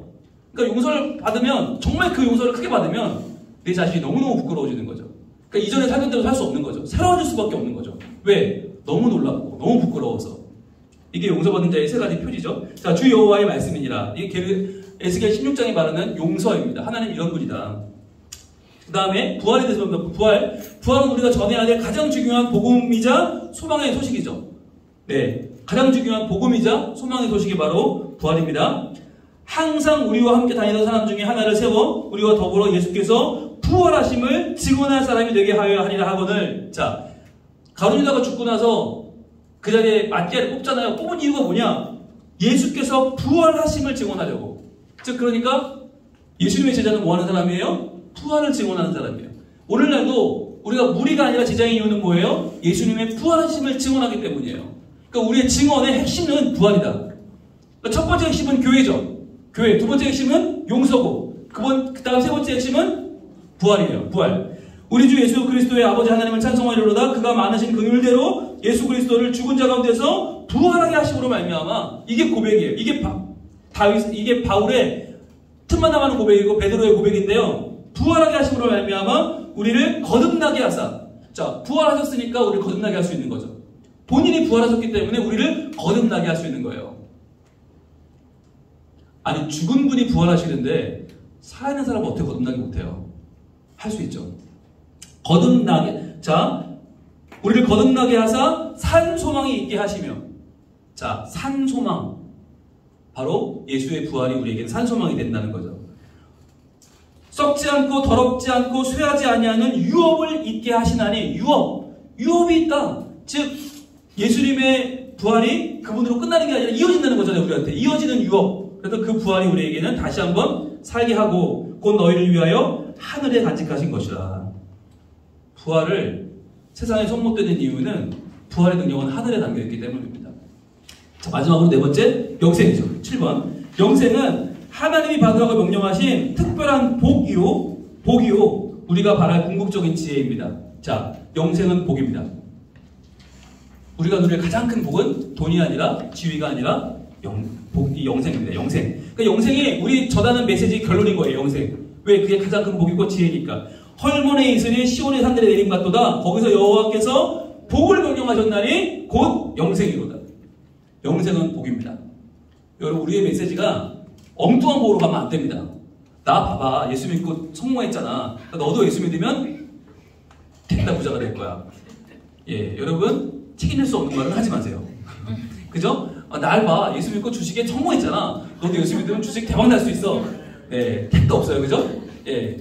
그러니까 용서를 받으면 정말 그 용서를 크게 받으면 내 자신이 너무너무 부끄러워지는 거죠. 그러니까 이전에 살던 대로 살 수 없는 거죠. 새로워질 수밖에 없는 거죠. 왜? 너무 놀랍고 너무 부끄러워서. 이게 용서받은 자의 세 가지 표지죠. 자, 주 여호와의 말씀이니라. 이게 에스겔 16장이 말하는 용서입니다. 하나님 이런 분이다. 그 다음에 부활에 대해서 부활은 우리가 전해야 될 가장 중요한 복음이자 소망의 소식이죠. 네, 가장 중요한 복음이자 소망의 소식이 바로 부활입니다. 항상 우리와 함께 다니던 사람 중에 하나를 세워 우리와 더불어 예수께서 부활하심을 증언할 사람이 되게 하여야 하리라 하거늘. 자, 가룟유다가 죽고 나서 그 자리에 마띠아를 뽑잖아요. 뽑은 이유가 뭐냐? 예수께서 부활하심을 증언하려고. 즉 그러니까 예수님의 제자는 뭐 하는 사람이에요? 부활을 증언하는 사람이에요. 오늘날도 우리가 무리가 아니라 제자의 이유는 뭐예요? 예수님의 부활하심을 증언하기 때문이에요. 그러니까 우리의 증언의 핵심은 부활이다. 그러니까 첫 번째 핵심은 교회죠. 교회. 두 번째 핵심은 용서고 그 다음 세 번째 핵심은 부활이에요. 부활. 우리 주 예수 그리스도의 아버지 하나님을 찬송하리로다. 그가 많으신 긍휼대로 예수 그리스도를 죽은 자 가운데서 부활하게 하심으로 말미암아. 이게 고백이에요. 이게 바울의 틈만 나가는 고백이고 베드로의 고백인데요. 부활하게 하심으로 말미암아 우리를 거듭나게 하사. 자, 부활하셨으니까 우리를 거듭나게 할 수 있는 거죠. 본인이 부활하셨기 때문에 우리를 거듭나게 할 수 있는 거예요. 아니, 죽은 분이 부활하시는데 살아있는 사람은 어떻게 거듭나게 못해요? 할 수 있죠. 거듭나게. 자, 우리를 거듭나게 하사 산 소망이 있게 하시며. 자, 산 소망. 바로 예수의 부활이 우리에게는 산 소망이 된다는 거죠. 썩지 않고 더럽지 않고 쇠하지 아니하는 유업을 있게 하시나니. 유업이 있다. 즉 예수님의 부활이 그분으로 끝나는 게 아니라 이어진다는 거잖아요. 우리한테 이어지는 유업. 그래서 그 부활이 우리에게는 다시 한번 살게 하고 곧 너희를 위하여 하늘에 간직하신 것이라. 부활을 세상에 손못대는 이유는 부활의 능력은 하늘에 담겨있기 때문입니다. 자, 마지막으로 네 번째 영생이죠. 7번. 영생은 하나님이 받으라고 명령하신 특별한 복이요 우리가 바랄 궁극적인 지혜입니다. 자, 영생은 복입니다. 우리가 누릴 가장 큰 복은 돈이 아니라 지위가 아니라 영생입니다. 영생. 그러니까 영생이 우리 전하는 메시지 결론인 거예요. 영생. 왜? 그게 가장 큰 복이고 지혜니까. 헐몬의 이슬이 시온의 산들에 내림받도다. 거기서 여호와께서 복을 명령하셨나니 곧 영생이로다. 영생은 복입니다. 여러분, 우리의 메시지가 엉뚱한 복으로 가면 안 됩니다. 나 봐봐, 예수 믿고 성공했잖아. 너도 예수 믿으면 택다 부자가 될 거야. 예, 여러분 책임질 수 없는 말은 하지 마세요. 그죠? 날 봐, 예수 믿고 주식에 성공했잖아. 너도 예수 믿으면 주식 대박 날 수 있어. 예, 택도 없어요, 그죠? 예,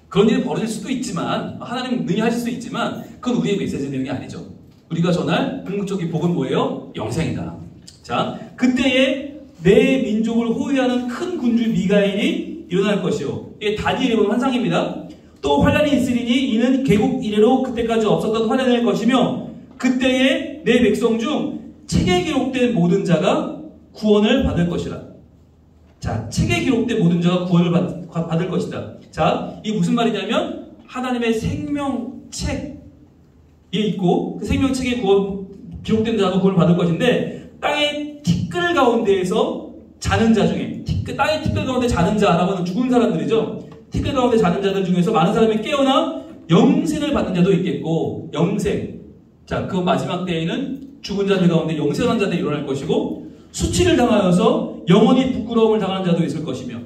그런 일이 벌어질 수도 있지만 하나님 능히 하실 수 있지만 그건 우리의 메시지 내용이 아니죠. 우리가 전할 궁극적인 복은 뭐예요? 영생이다. 자, 그때에 내 민족을 호위하는 큰 군주 미가엘이 일어날 것이요. 이게 다니엘이 본 환상입니다. 또 환란이 있으리니 이는 개국 이래로 그때까지 없었던 환란일 것이며 그때에 내 백성 중 책에 기록된 모든 자가 구원을 받을 것이라. 자, 책에 기록된 모든 자가 구원을 받을 것이다. 자, 이게 무슨 말이냐면 하나님의 생명책에 있고 그 생명책에 기록된 자가 구원을 받을 것인데 땅의 티끌 가운데에서 자는 자 중에 땅의 티끌 가운데 자는 자라고 하는 죽은 사람들이죠. 티끌 가운데 자는 자들 중에서 많은 사람이 깨어나 영생을 받는 자도 있겠고 영생. 자, 그 마지막 때에는 죽은 자들 가운데 영생한 자들이 일어날 것이고 수치를 당하여서 영원히 부끄러움을 당하는 자도 있을 것이며.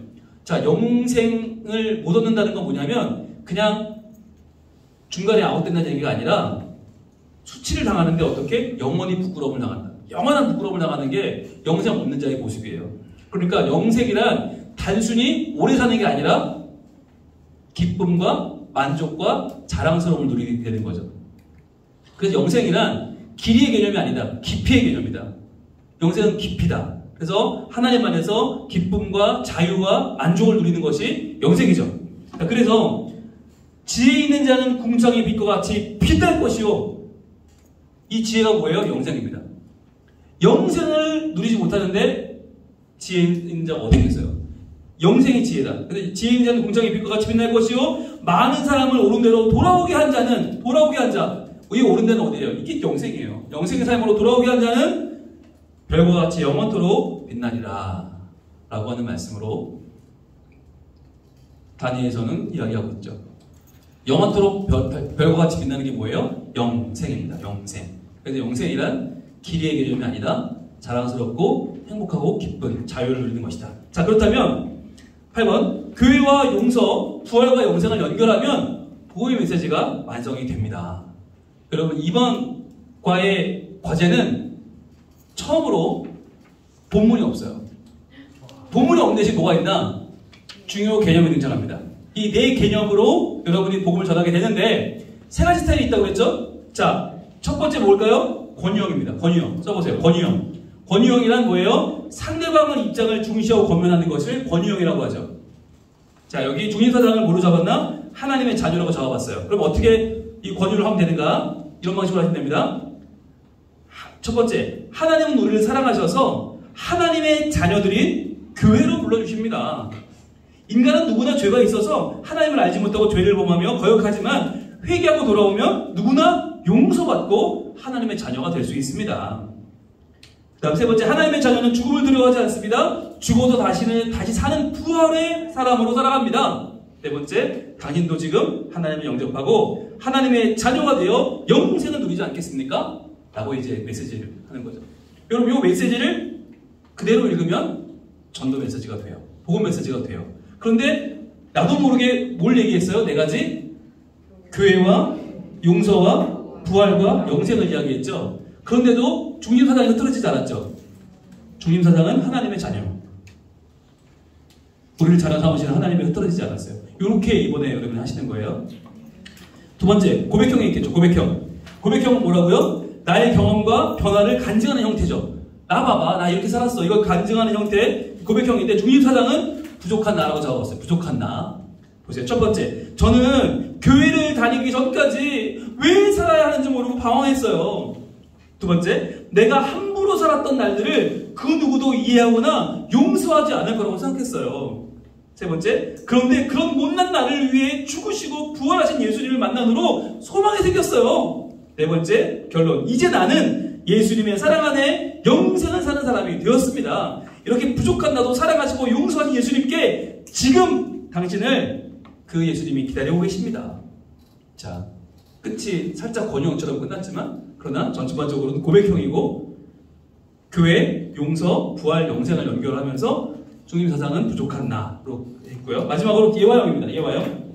자, 영생을 못 얻는다는 건 뭐냐면 그냥 중간에 아웃된다는 얘기가 아니라 수치를 당하는데 어떻게? 영원히 부끄러움을 당한다. 영원한 부끄러움을 당하는 게 영생 없는 자의 모습이에요. 그러니까 영생이란 단순히 오래 사는 게 아니라 기쁨과 만족과 자랑스러움을 누리게 되는 거죠. 그래서 영생이란 길이의 개념이 아니다. 깊이의 개념이다. 영생은 깊이다. 그래서 하나님 안에서 기쁨과 자유와 만족을 누리는 것이 영생이죠. 그래서 지혜 있는 자는 궁창의 빛과 같이 빛날 것이요. 이 지혜가 뭐예요? 영생입니다. 영생을 누리지 못하는데 지혜 있는 자가 어디 있어요? 영생이 지혜다. 근데 지혜 있는 자는 궁창의 빛과 같이 빛날 것이요. 많은 사람을 옳은 대로 돌아오게 한 자는, 돌아오게 한 자. 이 옳은 데는 어디예요? 이게 영생이에요. 영생의 삶으로 돌아오게 한 자는 별과 같이 영원토록 빛나리라. 라고 하는 말씀으로 다니엘서는 이야기하고 있죠. 영원토록 별과 같이 빛나는 게 뭐예요? 영생입니다. 영생. 그래서 영생이란 길이의 개념이 아니라 자랑스럽고 행복하고 기쁜 자유를 누리는 것이다. 자, 그렇다면 8번 교회와 용서, 부활과 영생을 연결하면 복음의 메시지가 완성이 됩니다. 여러분 이번 과의 과제는 처음으로 본문이 없어요. 본문이 없는 대신 뭐가 있나? 중요 개념이 등장합니다. 이 네 개념으로 여러분이 복음을 전하게 되는데 세 가지 스타일이 있다고 했죠? 자, 첫 번째 뭘까요? 권유형입니다. 권유형. 써보세요. 권유형. 권유형이란 뭐예요? 상대방의 입장을 중시하고 권면하는 것을 권유형이라고 하죠. 자, 여기 중심사상을 뭐로 잡았나? 하나님의 자녀라고 잡아봤어요. 그럼 어떻게 이 권유를 하면 되는가? 이런 방식으로 하시면 됩니다. 첫 번째, 하나님은 우리를 사랑하셔서 하나님의 자녀들인 교회로 불러주십니다. 인간은 누구나 죄가 있어서 하나님을 알지 못하고 죄를 범하며 거역하지만 회개하고 돌아오면 누구나 용서받고 하나님의 자녀가 될 수 있습니다. 그 다음 세 번째, 하나님의 자녀는 죽음을 두려워하지 않습니다. 죽어도 다시 사는 부활의 사람으로 살아갑니다. 네 번째, 당신도 지금 하나님을 영접하고 하나님의 자녀가 되어 영생을 누리지 않겠습니까? 라고 이제 메시지를 하는 거죠. 여러분, 이 메시지를 그대로 읽으면 전도 메시지가 돼요. 복음 메시지가 돼요. 그런데 나도 모르게 뭘 얘기했어요? 네 가지? 교회와 용서와 부활과 영생을 이야기했죠. 그런데도 중심사상이 흐트러지지 않았죠. 중심사상은 하나님의 자녀. 우리를 자녀 삼으시는 하나님이 흐트러지지 않았어요. 이렇게 이번에 여러분이 하시는 거예요. 두 번째, 고백형이 있겠죠. 고백형. 고백형은 뭐라고요? 나의 경험과 변화를 간증하는 형태죠. 나 봐봐, 나 이렇게 살았어. 이걸 간증하는 형태 고백형인데 중심사상은 부족한 나라고 적었어요. 부족한 나. 보세요. 첫 번째, 저는 교회를 다니기 전까지 왜 살아야 하는지 모르고 방황했어요. 두 번째, 내가 함부로 살았던 날들을 그 누구도 이해하거나 용서하지 않을 거라고 생각했어요. 세 번째, 그런데 그런 못난 나를 위해 죽으시고 부활하신 예수님을 만난 후로 소망이 생겼어요. 네 번째, 결론. 이제 나는 예수님의 사랑 안에 영생을 사는 사람이 되었습니다. 이렇게 부족한 나도 사랑하시고 용서하신 예수님께 지금 당신을 그 예수님이 기다리고 계십니다. 자, 끝이 살짝 권유형처럼 끝났지만 그러나 전반적으로는 고백형이고 교회, 용서, 부활, 영생을 연결하면서 중심사상은 부족한 나로 했고요. 마지막으로 예화형입니다. 예화형.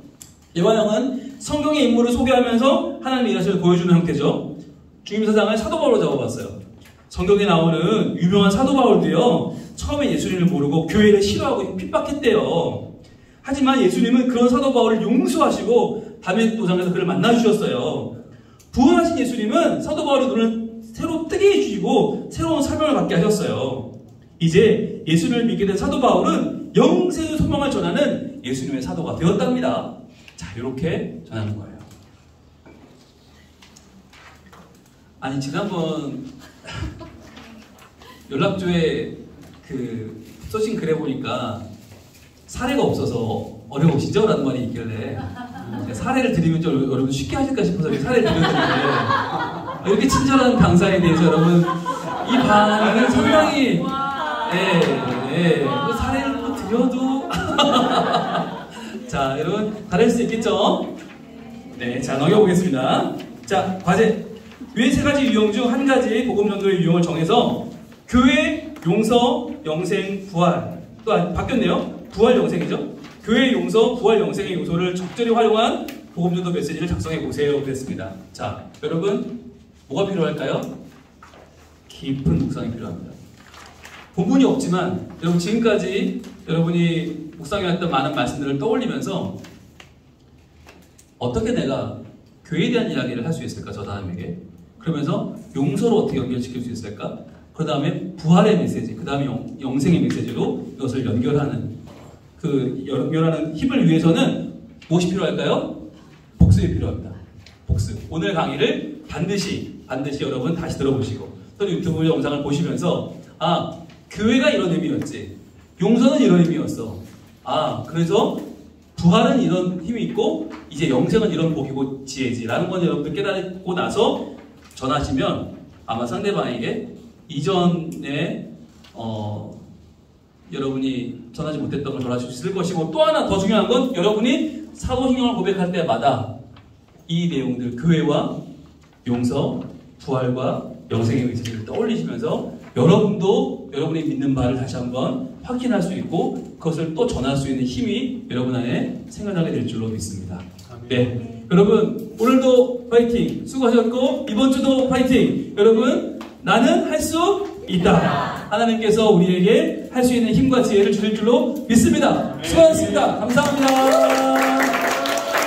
예화형은 성경의 인물을 소개하면서 하나님의 일하심을 보여주는 형태죠. 중심사상을 사도 바울로 잡아봤어요. 성경에 나오는 유명한 사도 바울도요, 처음에 예수님을 모르고 교회를 싫어하고 핍박했대요. 하지만 예수님은 그런 사도 바울을 용서하시고 다메섹 도상에서 그를 만나주셨어요. 부활하신 예수님은 사도 바울의 눈을 새로 뜨게 해주시고 새로운 사명을 받게 하셨어요. 이제 예수님을 믿게 된 사도 바울은 영생의 소망을 전하는 예수님의 사도가 되었답니다. 자, 이렇게 전하는 거예요. 아니, 지난번 연락조에 그 써신 글에 보니까 사례가 없어서 어려우시죠? 라는 말이 있길래 사례를 드리면 좀 여러분 쉽게 하실까 싶어서 사례를 드렸는데 이렇게 친절한 강사에 대해서 여러분 이 반응은 상당히 사례를 또 드려도 자, 여러분 잘할 수 있겠죠? 네, 자, 넘겨보겠습니다. 자, 과제. 위의 세 가지 유형 중 한 가지 복음 전도의 유형을 정해서 교회, 용서, 영생, 부활. 또 바뀌었네요. 부활, 영생이죠. 교회, 용서, 부활, 영생의 요소를 적절히 활용한 복음전도 메시지를 작성해 보세요. 그랬습니다. 자, 여러분 뭐가 필요할까요? 깊은 묵상이 필요합니다. 본문이 없지만 여러분 지금까지 여러분이 묵상해왔던 많은 말씀들을 떠올리면서 어떻게 내가 교회에 대한 이야기를 할 수 있을까? 저 다음에게. 그러면서 용서로 어떻게 연결시킬 수 있을까? 그 다음에 부활의 메시지, 그 다음에 영생의 메시지로 이것을 연결하는 그 연결하는 힘을 위해서는 무엇이 필요할까요? 복습이 필요합니다. 복습. 오늘 강의를 반드시 여러분 다시 들어보시고 또 유튜브 영상을 보시면서 아, 교회가 이런 의미였지. 용서는 이런 의미였어. 아, 그래서 부활은 이런 힘이 있고 이제 영생은 이런 복이고 지혜지라는 건 여러분들 깨닫고 나서 전하시면 아마 상대방에게 이전에 여러분이 전하지 못했던 걸 전하실 수 있을 것이고 또 하나 더 중요한 건 여러분이 사도신경을 고백할 때마다 이 내용들 교회와 용서, 부활과 영생의 메시지를 떠올리시면서 여러분도 여러분이 믿는 바를 다시 한번 확인할 수 있고 그것을 또 전할 수 있는 힘이 여러분 안에 생겨나게 될 줄로 믿습니다. 네, 여러분 오늘도 파이팅 수고하셨고 이번 주도 파이팅. 여러분 나는 할 수 있다. 하나님께서 우리에게 할 수 있는 힘과 지혜를 주실 줄로 믿습니다. 수고하셨습니다. 감사합니다.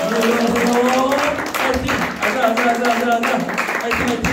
안녕히 계세요. 파이팅. 앉아. 파이팅.